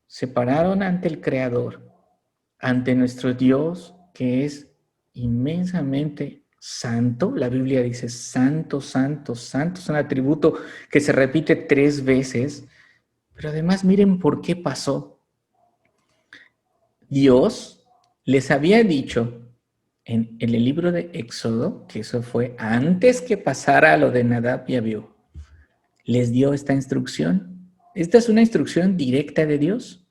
Speaker 1: se pararon ante el Creador, ante nuestro Dios, que es inmensamente santo. La Biblia dice santo, santo, santo, es un atributo que se repite 3 veces, pero además miren por qué pasó. Dios les había dicho en el libro de Éxodo, que eso fue antes que pasara lo de Nadab y Abiú, les dio esta instrucción. Esta es una instrucción directa de Dios.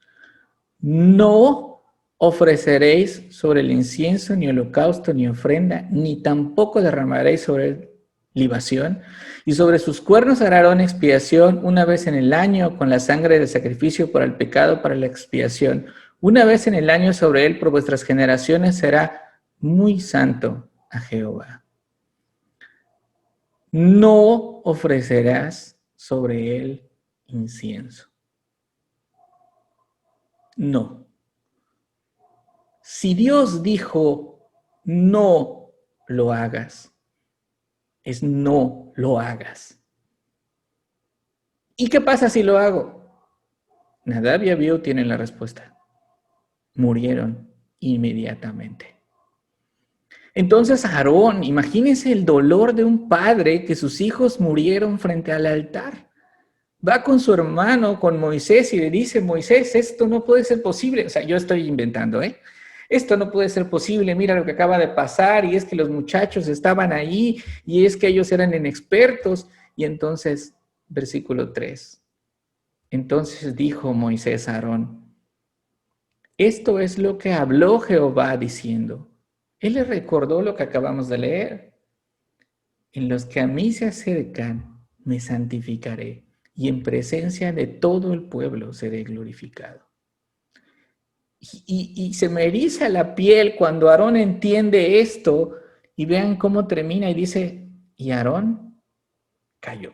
Speaker 1: No ofreceréis sobre el incienso ni holocausto ni ofrenda, ni tampoco derramaréis sobre él libación, y sobre sus cuernos hará Aarón expiación una vez en el año con la sangre del sacrificio por el pecado para la expiación. Una vez en el año sobre él por vuestras generaciones será muy santo a Jehová. No ofrecerás sobre él incienso. No. Si Dios dijo, no lo hagas, es no lo hagas. ¿Y qué pasa si lo hago? Nadab y Abiú tienen la respuesta. Murieron inmediatamente. Entonces Aarón, imagínense el dolor de un padre que sus hijos murieron frente al altar. Va con su hermano, con Moisés, y le dice, Moisés, esto no puede ser posible. O sea, yo estoy inventando, ¿eh? Esto no puede ser posible, mira lo que acaba de pasar, y es que los muchachos estaban ahí, y es que ellos eran inexpertos. Y entonces, versículo 3. Entonces dijo Moisés a Aarón, esto es lo que habló Jehová diciendo. Él le recordó lo que acabamos de leer. En los que a mí se acercan, me santificaré, y en presencia de todo el pueblo seré glorificado. Y se me eriza la piel cuando Aarón entiende esto, y vean cómo termina y dice, y Aarón cayó.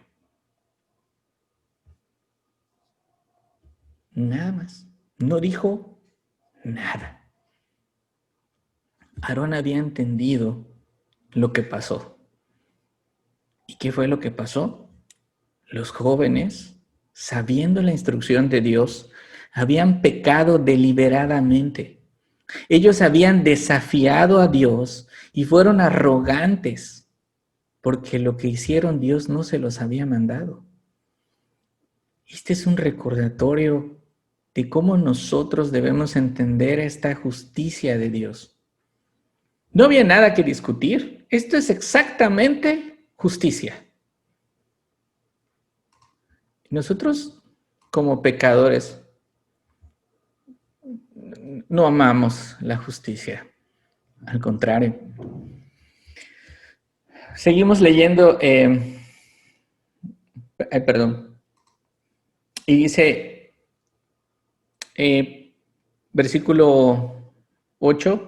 Speaker 1: Nada más. No dijo nada. Aarón había entendido lo que pasó. ¿Y qué fue lo que pasó? Los jóvenes, sabiendo la instrucción de Dios, habían pecado deliberadamente. Ellos habían desafiado a Dios y fueron arrogantes porque lo que hicieron Dios no se los había mandado. Este es un recordatorio de cómo nosotros debemos entender esta justicia de Dios. No había nada que discutir. Esto es exactamente justicia. Nosotros, como pecadores, no amamos la justicia. Al contrario. Seguimos leyendo, perdón. Y dice, versículo 8.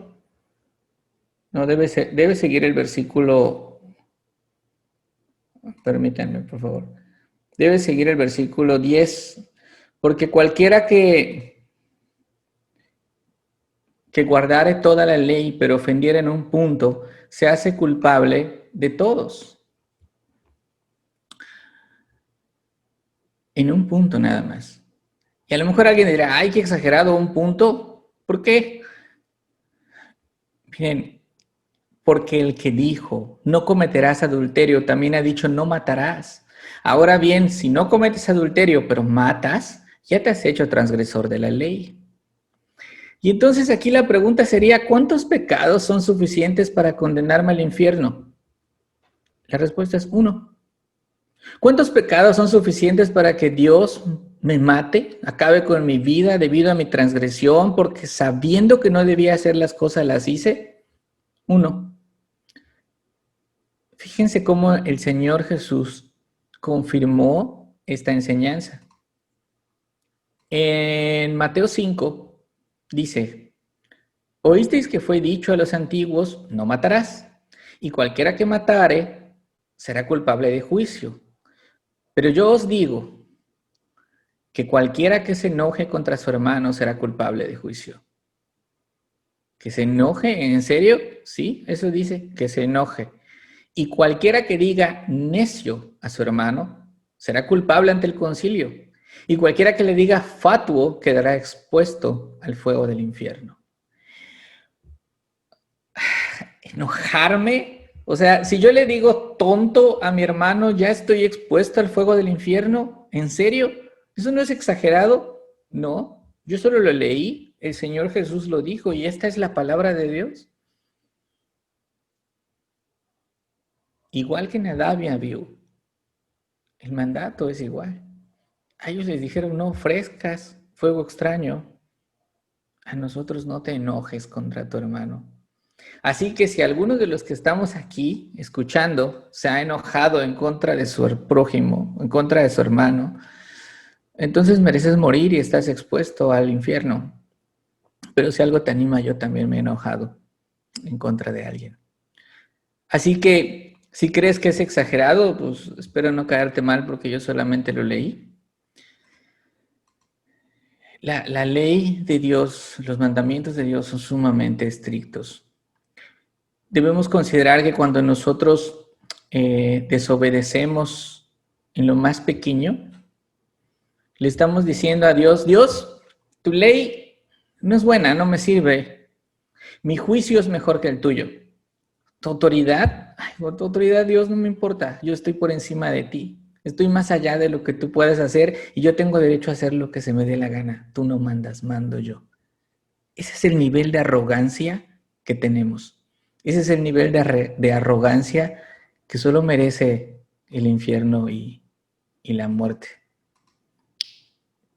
Speaker 1: No, debe seguir el versículo. Permítanme, por favor. Debe seguir el versículo 10. Porque cualquiera que guardare toda la ley, pero ofendiera en un punto, se hace culpable de todos. En un punto nada más. Y a lo mejor alguien dirá, ay, qué exagerado, un punto. ¿Por qué? Miren, porque el que dijo, no cometerás adulterio, también ha dicho, no matarás. Ahora bien, si no cometes adulterio, pero matas, ya te has hecho transgresor de la ley. Y entonces aquí la pregunta sería, ¿cuántos pecados son suficientes para condenarme al infierno? La respuesta es 1. ¿Cuántos pecados son suficientes para que Dios me mate, acabe con mi vida debido a mi transgresión, porque sabiendo que no debía hacer las cosas las hice? 1. Fíjense cómo el Señor Jesús confirmó esta enseñanza. En Mateo 5 dice, oísteis que fue dicho a los antiguos, no matarás, y cualquiera que matare será culpable de juicio. Pero yo os digo que cualquiera que se enoje contra su hermano será culpable de juicio. ¿Que se enoje? ¿En serio? Sí, eso dice, que se enoje. Y cualquiera que diga necio a su hermano será culpable ante el concilio. Y cualquiera que le diga fatuo quedará expuesto al fuego del infierno. ¿Enojarme? O sea, si yo le digo tonto a mi hermano, ¿ya estoy expuesto al fuego del infierno? ¿En serio? ¿Eso no es exagerado? No, yo solo lo leí, el Señor Jesús lo dijo y esta es la palabra de Dios. Igual que Nadab y Abiú, el mandato es igual. A ellos les dijeron, no ofrezcas fuego extraño. a nosotros no te enojes contra tu hermano. Así que si alguno de los que estamos aquí escuchando se ha enojado en contra de su prójimo, en contra de su hermano, entonces mereces morir y estás expuesto al infierno. Pero si algo te anima, yo también me he enojado en contra de alguien. Así que si crees que es exagerado, pues espero no caerte mal porque yo solamente lo leí. La ley de Dios, los mandamientos de Dios son sumamente estrictos. Debemos considerar que cuando nosotros desobedecemos en lo más pequeño, le estamos diciendo a Dios, Dios, tu ley no es buena, no me sirve. Mi juicio es mejor que el tuyo. Tu autoridad, por tu autoridad, Dios, no me importa. Yo estoy por encima de ti. Estoy más allá de lo que tú puedes hacer y yo tengo derecho a hacer lo que se me dé la gana. Tú no mandas, mando yo. Ese es el nivel de arrogancia que tenemos. Ese es el nivel de arrogancia que solo merece el infierno y la muerte.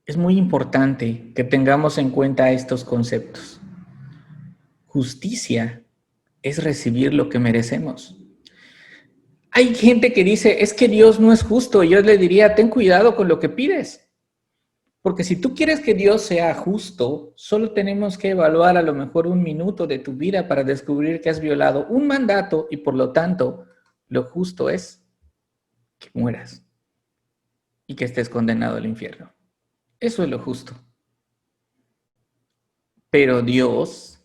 Speaker 1: Es muy importante que tengamos en cuenta estos conceptos. Justicia es recibir lo que merecemos. Hay gente que dice, es que Dios no es justo. Yo le diría, ten cuidado con lo que pides. Porque si tú quieres que Dios sea justo, solo tenemos que evaluar a lo mejor un minuto de tu vida para descubrir que has violado un mandato y por lo tanto lo justo es que mueras y que estés condenado al infierno. Eso es lo justo. Pero Dios,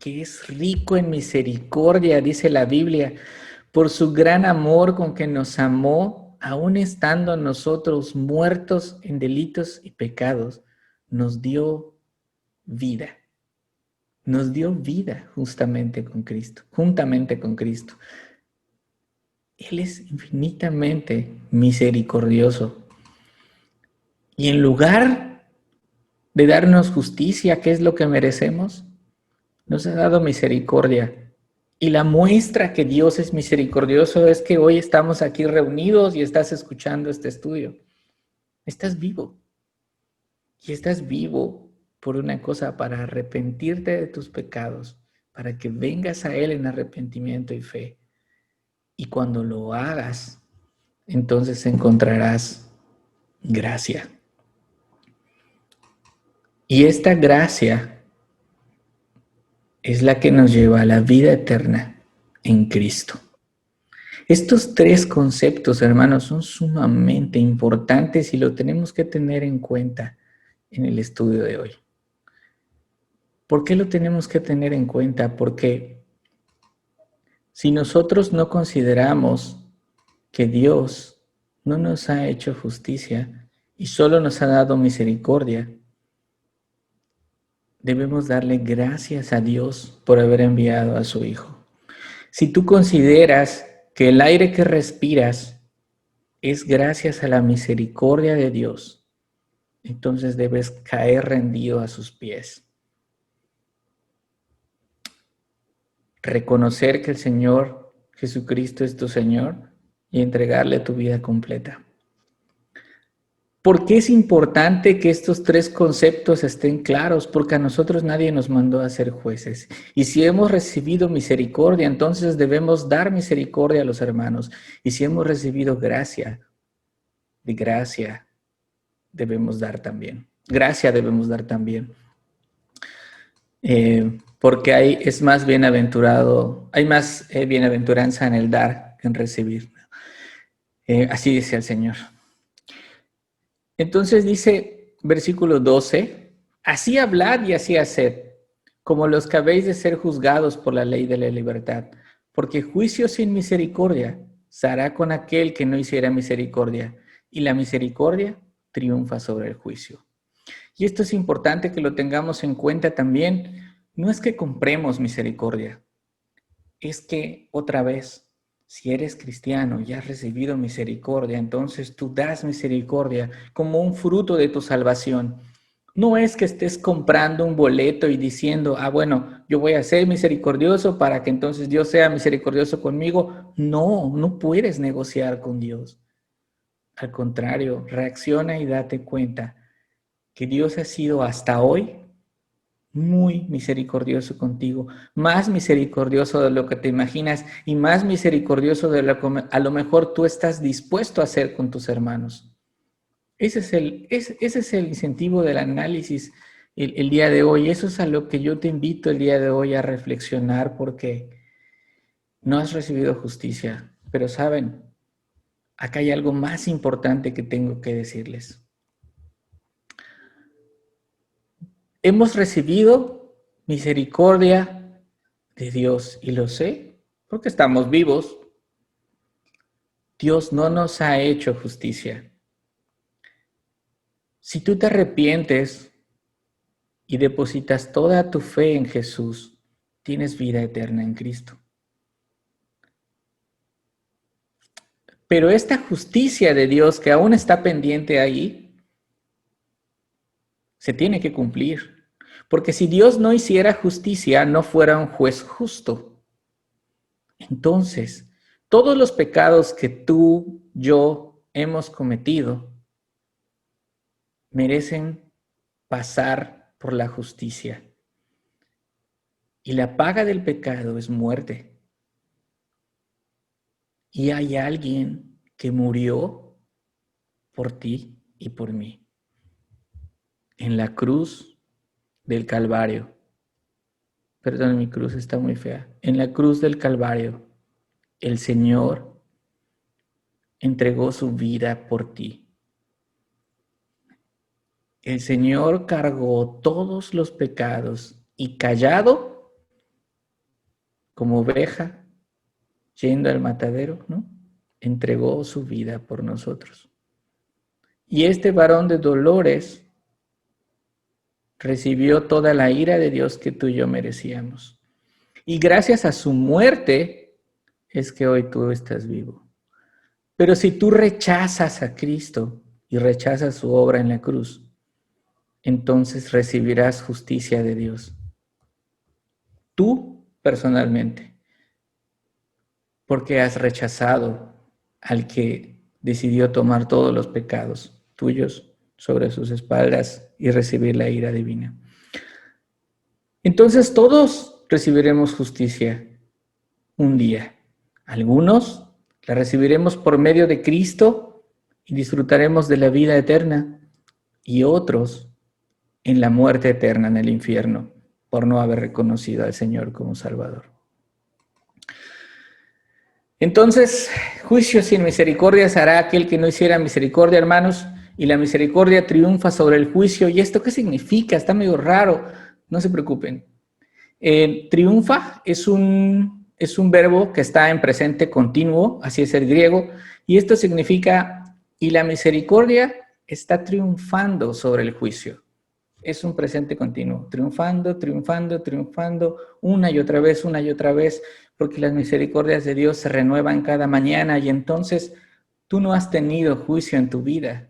Speaker 1: que es rico en misericordia, dice la Biblia, por su gran amor con que nos amó, aun estando nosotros muertos en delitos y pecados, nos dio vida. Nos dio vida justamente con Cristo, juntamente con Cristo. Él es infinitamente misericordioso. Y en lugar de darnos justicia, ¿qué es lo que merecemos? Nos ha dado misericordia. Y la muestra que Dios es misericordioso es que hoy estamos aquí reunidos y estás escuchando este estudio. Estás vivo. Y estás vivo por una cosa, para arrepentirte de tus pecados, para que vengas a Él en arrepentimiento y fe. Y cuando lo hagas, entonces encontrarás gracia. Y esta gracia es la que nos lleva a la vida eterna en Cristo. Estos tres conceptos, hermanos, son sumamente importantes y lo tenemos que tener en cuenta en el estudio de hoy. ¿Por qué lo tenemos que tener en cuenta? Porque si nosotros no consideramos que Dios no nos ha hecho justicia y solo nos ha dado misericordia, debemos darle gracias a Dios por haber enviado a su Hijo. Si tú consideras que el aire que respiras es gracias a la misericordia de Dios, entonces debes caer rendido a sus pies. Reconocer que el Señor Jesucristo es tu Señor y entregarle tu vida completa. ¿Por qué es importante que estos tres conceptos estén claros? Porque a nosotros nadie nos mandó a ser jueces. Y si hemos recibido misericordia, entonces debemos dar misericordia a los hermanos. Y si hemos recibido gracia, de gracia debemos dar también. Gracia debemos dar también. Porque es más bienaventurado, hay más bienaventuranza en el dar que en recibir. Así dice el Señor. Entonces dice, versículo 12, así hablad y así haced, como los que habéis de ser juzgados por la ley de la libertad, porque juicio sin misericordia se hará con aquel que no hiciera misericordia, y la misericordia triunfa sobre el juicio. Y esto es importante que lo tengamos en cuenta también. No es que compremos misericordia, es que otra vez, si eres cristiano y has recibido misericordia, entonces tú das misericordia como un fruto de tu salvación. No es que estés comprando un boleto y diciendo, bueno, yo voy a ser misericordioso para que entonces Dios sea misericordioso conmigo. No, no puedes negociar con Dios. Al contrario, reacciona y date cuenta que Dios ha sido hasta hoy muy misericordioso contigo, más misericordioso de lo que te imaginas y más misericordioso de lo que a lo mejor tú estás dispuesto a hacer con tus hermanos. Ese es el incentivo del análisis el día de hoy. Eso es a lo que yo te invito el día de hoy a reflexionar, porque no has recibido justicia. Pero saben, acá hay algo más importante que tengo que decirles. Hemos recibido misericordia de Dios, y lo sé porque estamos vivos. Dios no nos ha hecho justicia. Si tú te arrepientes y depositas toda tu fe en Jesús, tienes vida eterna en Cristo. Pero esta justicia de Dios que aún está pendiente ahí, se tiene que cumplir. Porque si Dios no hiciera justicia, no fuera un juez justo. Entonces, todos los pecados que tú, yo hemos cometido merecen pasar por la justicia. Y la paga del pecado es muerte. Y hay alguien que murió por ti y por mí en la cruz del Calvario. Perdón, mi cruz está muy fea. En la cruz del Calvario, el Señor entregó su vida por ti. El Señor cargó todos los pecados y callado, como oveja, yendo al matadero, ¿no? Entregó su vida por nosotros. Y este varón de dolores recibió toda la ira de Dios que tú y yo merecíamos. Y gracias a su muerte es que hoy tú estás vivo. Pero si tú rechazas a Cristo y rechazas su obra en la cruz, entonces recibirás justicia de Dios. Tú personalmente, porque has rechazado al que decidió tomar todos los pecados tuyos sobre sus espaldas y recibir la ira divina. Entonces todos recibiremos justicia un día. Algunos la recibiremos por medio de Cristo y disfrutaremos de la vida eterna, y otros en la muerte eterna en el infierno por no haber reconocido al Señor como Salvador. Entonces, juicio sin misericordia hará aquel que no hiciera misericordia, hermanos, y la misericordia triunfa sobre el juicio. ¿Y esto qué significa? Está medio raro, no se preocupen. Triunfa es un verbo que está en presente continuo, así es el griego, y esto significa, y la misericordia está triunfando sobre el juicio. Es un presente continuo, triunfando, triunfando, triunfando, una y otra vez, porque las misericordias de Dios se renuevan cada mañana, y entonces tú no has tenido juicio en tu vida.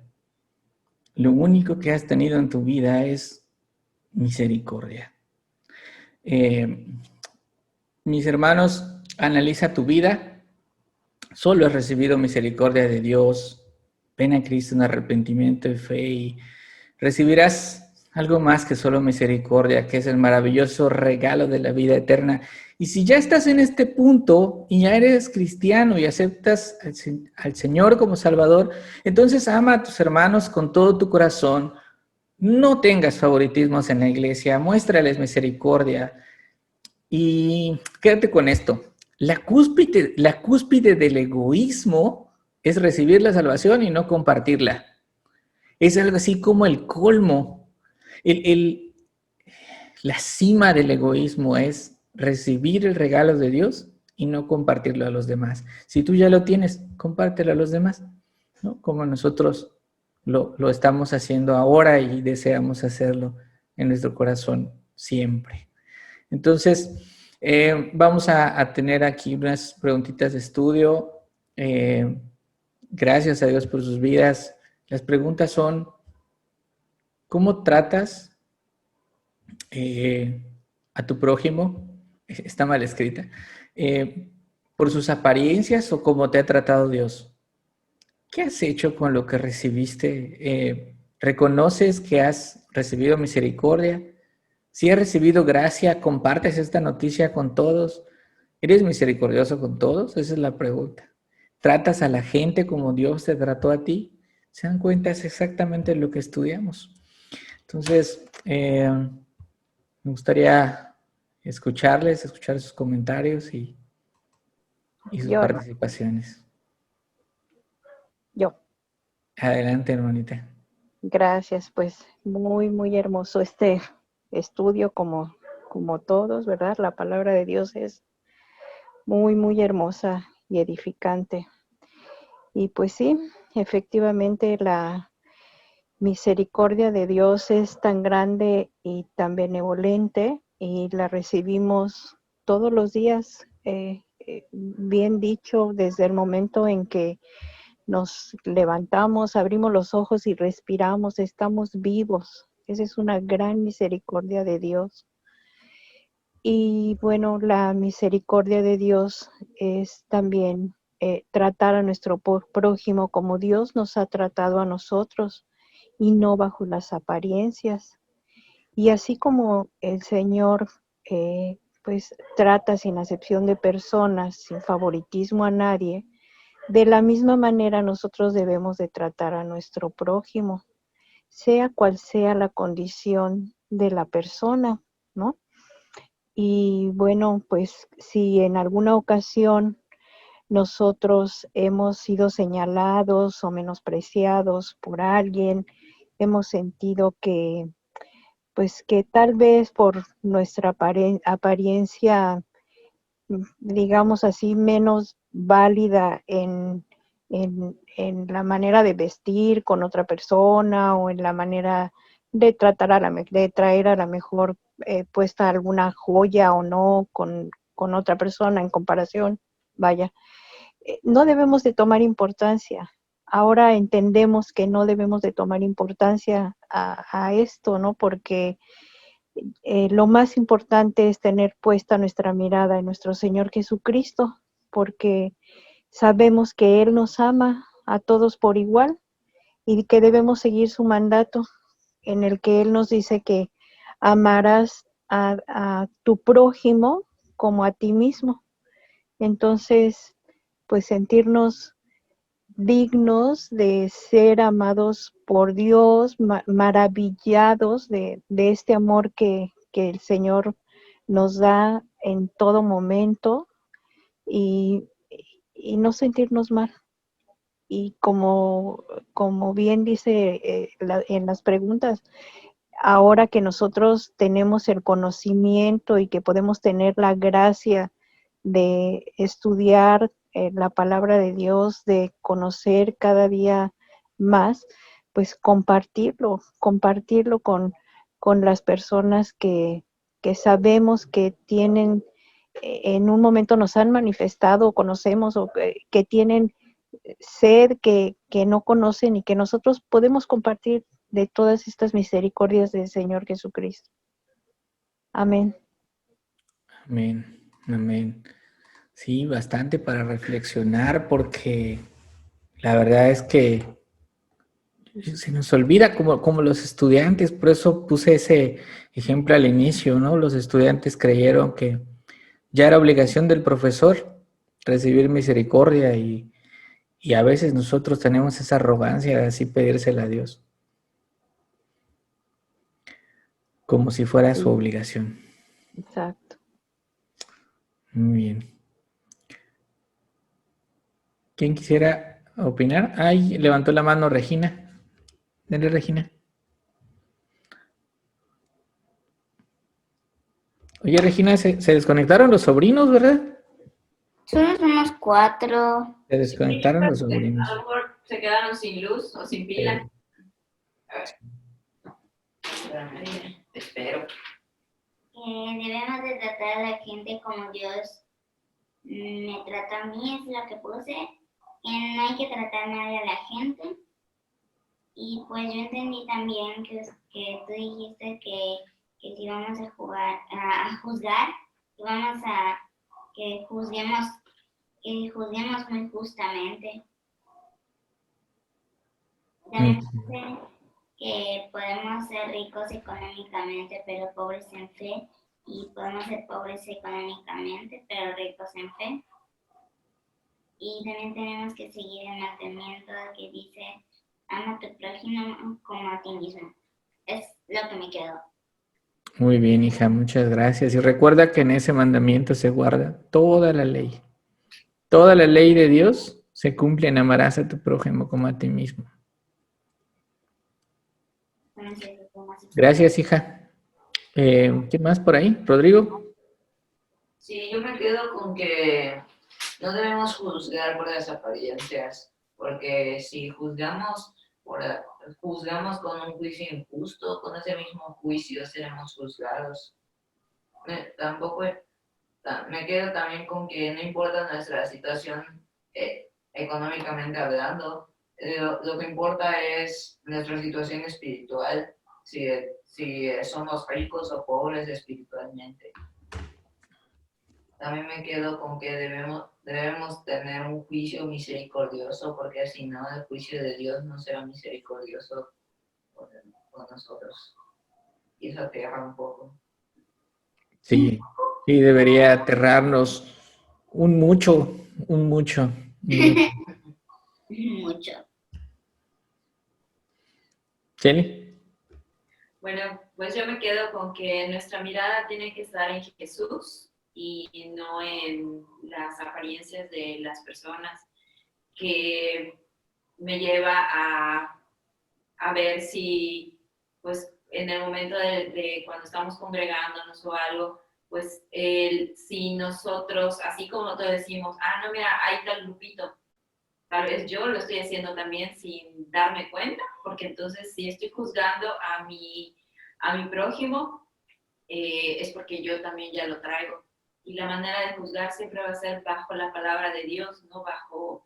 Speaker 1: Lo único que has tenido en tu vida es misericordia. Mis hermanos, analiza tu vida. Solo has recibido misericordia de Dios. Ven a Cristo en arrepentimiento y fe y recibirás algo más que solo misericordia, que es el maravilloso regalo de la vida eterna. Y si ya estás en este punto y ya eres cristiano y aceptas al Señor como Salvador, entonces ama a tus hermanos con todo tu corazón. No tengas favoritismos en la iglesia, muéstrales misericordia y quédate con esto. La cúspide del egoísmo es recibir la salvación y no compartirla. Es algo así como el colmo. La cima del egoísmo es recibir el regalo de Dios y no compartirlo a los demás. Si tú ya lo tienes, compártelo a los demás, ¿no? Como nosotros lo estamos haciendo ahora y deseamos hacerlo en nuestro corazón siempre. Entonces, vamos a tener aquí unas preguntitas de estudio. Gracias a Dios por sus vidas. Las preguntas son, ¿cómo tratas a tu prójimo? Está mal escrita. ¿Por sus apariencias o cómo te ha tratado Dios? ¿Qué has hecho con lo que recibiste? ¿Reconoces que has recibido misericordia? Si has recibido gracia, compartes esta noticia con todos. ¿Eres misericordioso con todos? Esa es la pregunta. ¿Tratas a la gente como Dios te trató a ti? ¿Se dan cuenta? Es exactamente lo que estudiamos. Entonces, me gustaría escucharles, escuchar sus comentarios y sus
Speaker 2: Yo, hermano,
Speaker 1: participaciones.
Speaker 2: yo.
Speaker 1: Adelante, hermanita.
Speaker 2: Gracias, pues muy, muy hermoso este estudio como todos, ¿verdad? La palabra de Dios es muy, muy hermosa y edificante. Y pues sí, efectivamente la misericordia de Dios es tan grande y tan benevolente y la recibimos todos los días, bien dicho, desde el momento en que nos levantamos, abrimos los ojos y respiramos, estamos vivos. Esa es una gran misericordia de Dios. Y bueno, la misericordia de Dios es también tratar a nuestro prójimo como Dios nos ha tratado a nosotros y no bajo las apariencias. Y así como el Señor pues trata sin acepción de personas, sin favoritismo a nadie, de la misma manera nosotros debemos de tratar a nuestro prójimo, sea cual sea la condición de la persona, ¿no? Y bueno, pues si en alguna ocasión nosotros hemos sido señalados o menospreciados por alguien, hemos sentido que, pues que tal vez por nuestra apariencia, digamos así, menos válida en la manera de vestir con otra persona o en la manera de tratar de traer a la mejor puesta alguna joya o no con otra persona en comparación, vaya, no debemos de tomar importancia. Ahora entendemos que no debemos de tomar importancia a esto, ¿no? Porque lo más importante es tener puesta nuestra mirada en nuestro Señor Jesucristo, porque sabemos que Él nos ama a todos por igual y que debemos seguir su mandato en el que Él nos dice que amarás a tu prójimo como a ti mismo. Entonces, pues sentirnos dignos de ser amados por Dios, maravillados de este amor que el Señor nos da en todo momento y, y no sentirnos mal. Y como bien dice en las preguntas, ahora que nosotros tenemos el conocimiento y que podemos tener la gracia de estudiar la palabra de Dios, de conocer cada día más, pues compartirlo con las personas que sabemos que tienen, en un momento nos han manifestado, conocemos o que tienen sed que no conocen y que nosotros podemos compartir de todas estas misericordias del Señor Jesucristo. Amén.
Speaker 1: Amén, amén. Sí, bastante para reflexionar porque la verdad es que se nos olvida como los estudiantes, por eso puse ese ejemplo al inicio, ¿no? Los estudiantes creyeron que ya era obligación del profesor recibir misericordia y a veces nosotros tenemos esa arrogancia de así pedírsela a Dios, como si fuera su
Speaker 2: Sí,
Speaker 1: obligación.
Speaker 2: exacto.
Speaker 1: Muy bien. ¿Quién quisiera opinar? Ay, levantó la mano Regina. Dale, Regina. Oye, Regina, se desconectaron los sobrinos, ¿verdad?
Speaker 3: Solo somos cuatro.
Speaker 1: Se
Speaker 4: Sí, yo
Speaker 1: desconectaron
Speaker 4: creo
Speaker 1: los
Speaker 4: que a
Speaker 1: sobrinos.
Speaker 4: lo mejor se quedaron sin luz o sin pila. A ver. Espérame, te espero.
Speaker 3: Debemos de tratar a la gente como Dios me trata a mí, es lo que puse. No hay que tratar mal a la gente. Y pues yo entendí también que tú dijiste que si vamos a jugar, a juzgar, que vamos a que juzguemos muy justamente. También
Speaker 1: Ok.
Speaker 3: puse que podemos ser ricos económicamente, pero pobres en fe, y podemos ser pobres económicamente, pero ricos en fe. Y también tenemos que seguir el mandamiento que dice, ama a tu prójimo como a ti mismo. Es lo que me quedó.
Speaker 1: Muy bien, hija, muchas gracias. Y recuerda que en ese mandamiento se guarda toda la ley. Toda la ley de Dios se cumple en amarás a tu prójimo como a ti mismo. Gracias, hija. ¿Quién más por ahí? ¿Rodrigo?
Speaker 4: Sí, yo me quedo con que no debemos juzgar por las apariencias, porque si juzgamos con un juicio injusto, con ese mismo juicio seremos juzgados. Me quedo también con que no importa nuestra situación económicamente hablando, lo que importa es nuestra situación espiritual, si somos ricos o pobres espiritualmente. También me quedo con que debemos tener un juicio misericordioso, porque si no, el juicio de Dios no será misericordioso con nosotros. Y eso aterra un poco.
Speaker 1: Sí, sí, debería aterrarnos un mucho.
Speaker 3: Mucho.
Speaker 1: ¿Jenny?
Speaker 4: Bueno, pues yo me quedo con que nuestra mirada tiene que estar en Jesús y no en las apariencias de las personas, que me lleva a ver si, pues, en el momento de cuando estamos congregándonos o algo, pues, si nosotros, así como todos decimos, no, mira, ahí está el grupito, tal vez yo lo estoy haciendo también sin darme cuenta, porque entonces si estoy juzgando a mi prójimo, es porque yo también ya lo traigo. Y la manera de juzgar siempre va a ser bajo la palabra de Dios, no bajo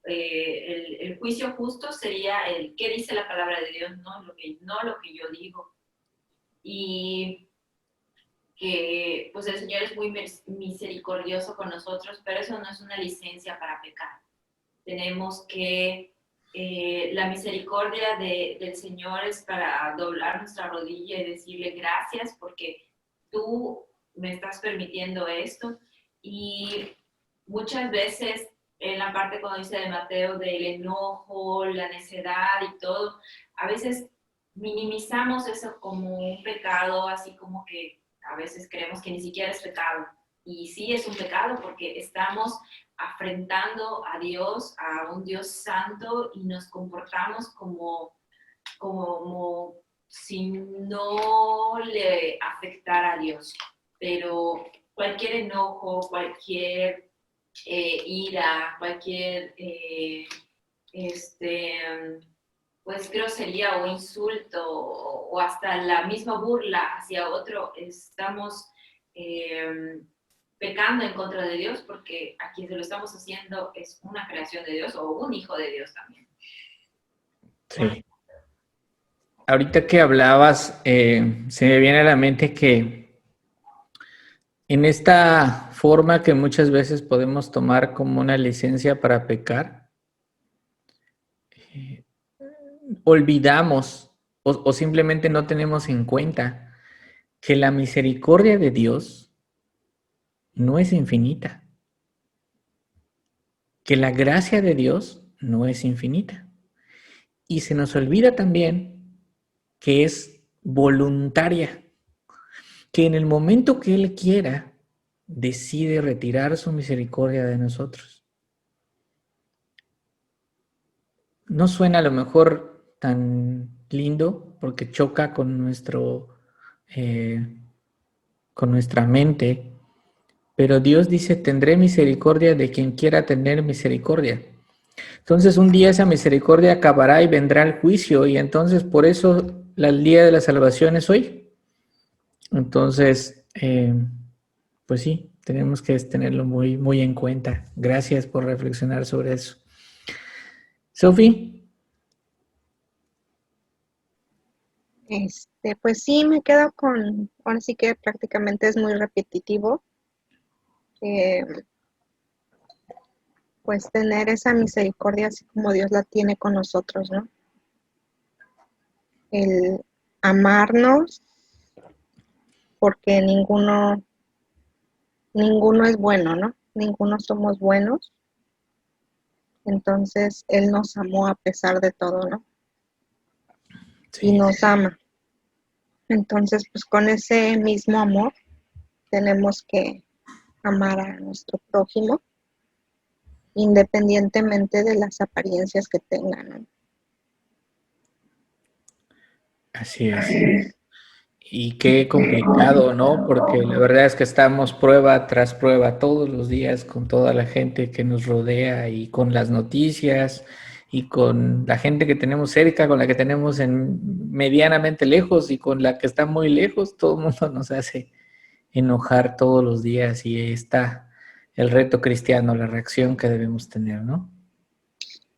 Speaker 4: el juicio justo sería el qué dice la palabra de Dios, no lo que yo digo. Y que pues el Señor es muy misericordioso con nosotros, pero eso no es una licencia para pecar. Tenemos que, la misericordia del Señor es para doblar nuestra rodilla y decirle gracias porque tú me estás permitiendo esto. Y muchas veces en la parte cuando dice de Mateo del enojo, la necedad y todo, a veces minimizamos eso como un pecado, así como que a veces creemos que ni siquiera es pecado. Y sí es un pecado porque estamos afrentando a Dios, a un Dios santo, y nos comportamos como si no le afectara a Dios. Pero cualquier enojo, cualquier ira, cualquier pues grosería o insulto o hasta la misma burla hacia otro, estamos pecando en contra de Dios, porque a quien se lo estamos haciendo es una creación de Dios o un hijo de Dios también.
Speaker 1: Sí. Ahorita que hablabas, se me viene a la mente que en esta forma que muchas veces podemos tomar como una licencia para pecar, olvidamos o simplemente no tenemos en cuenta que la misericordia de Dios no es infinita, que la gracia de Dios no es infinita. Y se nos olvida también que es voluntaria, que en el momento que Él quiera, decide retirar su misericordia de nosotros. No suena a lo mejor tan lindo porque choca con con nuestra mente, pero Dios dice, tendré misericordia de quien quiera tener misericordia. Entonces un día esa misericordia acabará y vendrá el juicio, y entonces por eso el día de la salvación es hoy. Entonces, pues sí, tenemos que tenerlo muy, muy en cuenta. Gracias por reflexionar sobre eso. Sofi.
Speaker 2: Pues sí, me quedo con, ahora sí que prácticamente es muy repetitivo, pues tener esa misericordia así como Dios la tiene con nosotros, ¿no?
Speaker 5: el amarnos, porque ninguno es bueno, ¿no? Ninguno somos buenos. Entonces, Él nos amó a pesar de todo, ¿no? Y
Speaker 1: Sí.
Speaker 5: nos ama. Entonces, pues con ese mismo amor tenemos que amar a nuestro prójimo, independientemente de las apariencias que tengan, ¿no?
Speaker 1: Así es. Y qué complicado, ¿no? Porque la verdad es que estamos prueba tras prueba todos los días con toda la gente que nos rodea y con las noticias y con la gente que tenemos cerca, con la que tenemos en medianamente lejos y con la que está muy lejos. Todo el mundo nos hace enojar todos los días y ahí está el reto cristiano, la reacción que debemos tener, ¿no?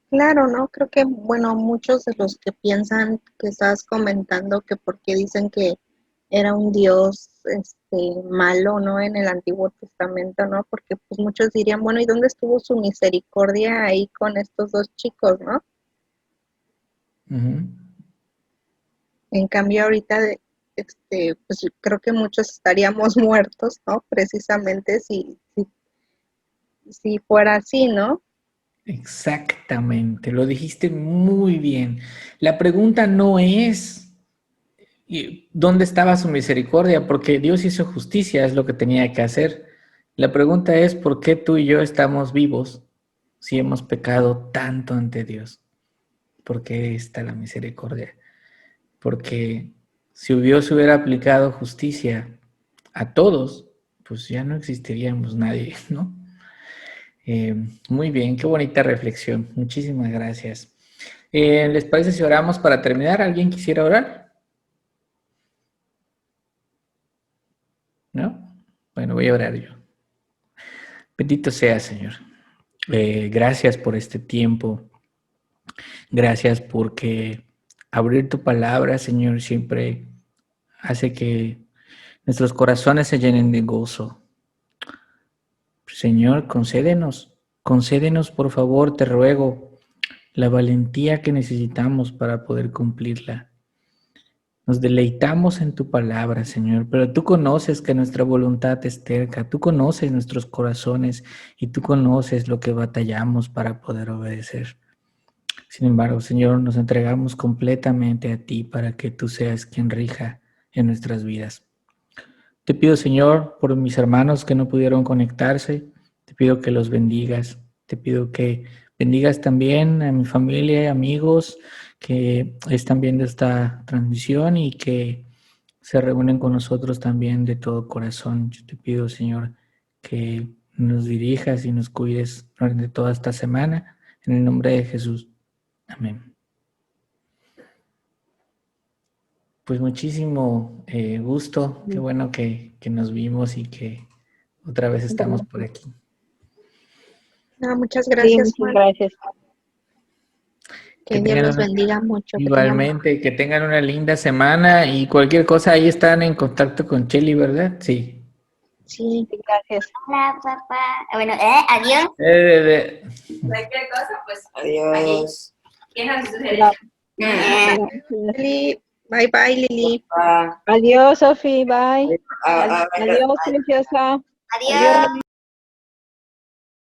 Speaker 5: Claro, ¿no? Creo que, bueno, muchos de los que piensan que estás comentando que porque dicen que era un Dios malo, ¿no? En el Antiguo Testamento, ¿no? Porque pues muchos dirían, bueno, ¿y dónde estuvo su misericordia ahí con estos dos chicos, ¿no?
Speaker 1: Ujú.
Speaker 5: En cambio, ahorita, pues creo que muchos estaríamos muertos, ¿no? Precisamente si fuera así, ¿no?
Speaker 1: Exactamente, lo dijiste muy bien. La pregunta no es dónde estaba su misericordia, porque Dios hizo justicia, es lo que tenía que hacer. La pregunta es por qué tú y yo estamos vivos si hemos pecado tanto ante Dios. ¿Por qué está la misericordia? Porque si Dios hubiera aplicado justicia a todos, pues ya no existiríamos nadie, ¿no? Eh, Muy bien, qué bonita reflexión. Muchísimas gracias. ¿Les parece si oramos para terminar? ¿Alguien quisiera orar? ¿No? Bueno, voy a orar yo. Bendito sea, Señor. Gracias por este tiempo. Gracias porque abrir tu palabra, Señor, siempre hace que nuestros corazones se llenen de gozo. Señor, concédenos, por favor, te ruego, la valentía que necesitamos para poder cumplirla. Nos deleitamos en tu palabra, Señor, pero tú conoces que nuestra voluntad es terca, tú conoces nuestros corazones y tú conoces lo que batallamos para poder obedecer. Sin embargo, Señor, nos entregamos completamente a ti para que tú seas quien rija en nuestras vidas. Te pido, Señor, por mis hermanos que no pudieron conectarse, te pido que los bendigas, te pido que bendigas también a mi familia y amigos que están viendo esta transmisión y que se reúnen con nosotros también de todo corazón. Yo te pido, Señor, que nos dirijas y nos cuides durante toda esta semana, en el nombre de Jesús. Amén. Pues muchísimo gusto, qué bueno que nos vimos y que otra vez estamos por aquí.
Speaker 5: No, muchas
Speaker 2: Sí,
Speaker 5: gracias,
Speaker 2: muchas
Speaker 5: Juan.
Speaker 2: gracias.
Speaker 5: Que Dios los bendiga mucho.
Speaker 1: Igualmente, que tengan una linda semana y cualquier cosa, ahí están en contacto con Cheli, ¿verdad? Sí.
Speaker 5: Sí.
Speaker 2: Gracias.
Speaker 3: Hola, papá. Bueno, adiós.
Speaker 4: Cualquier cosa, pues
Speaker 6: Adiós.
Speaker 4: aquí. Quejas y sugerencias.
Speaker 5: Lili, bye bye, Lili.
Speaker 6: Ah,
Speaker 2: Adiós, Sofi. Bye.
Speaker 6: ah, ah,
Speaker 2: Adiós, preciosa.
Speaker 3: Adiós.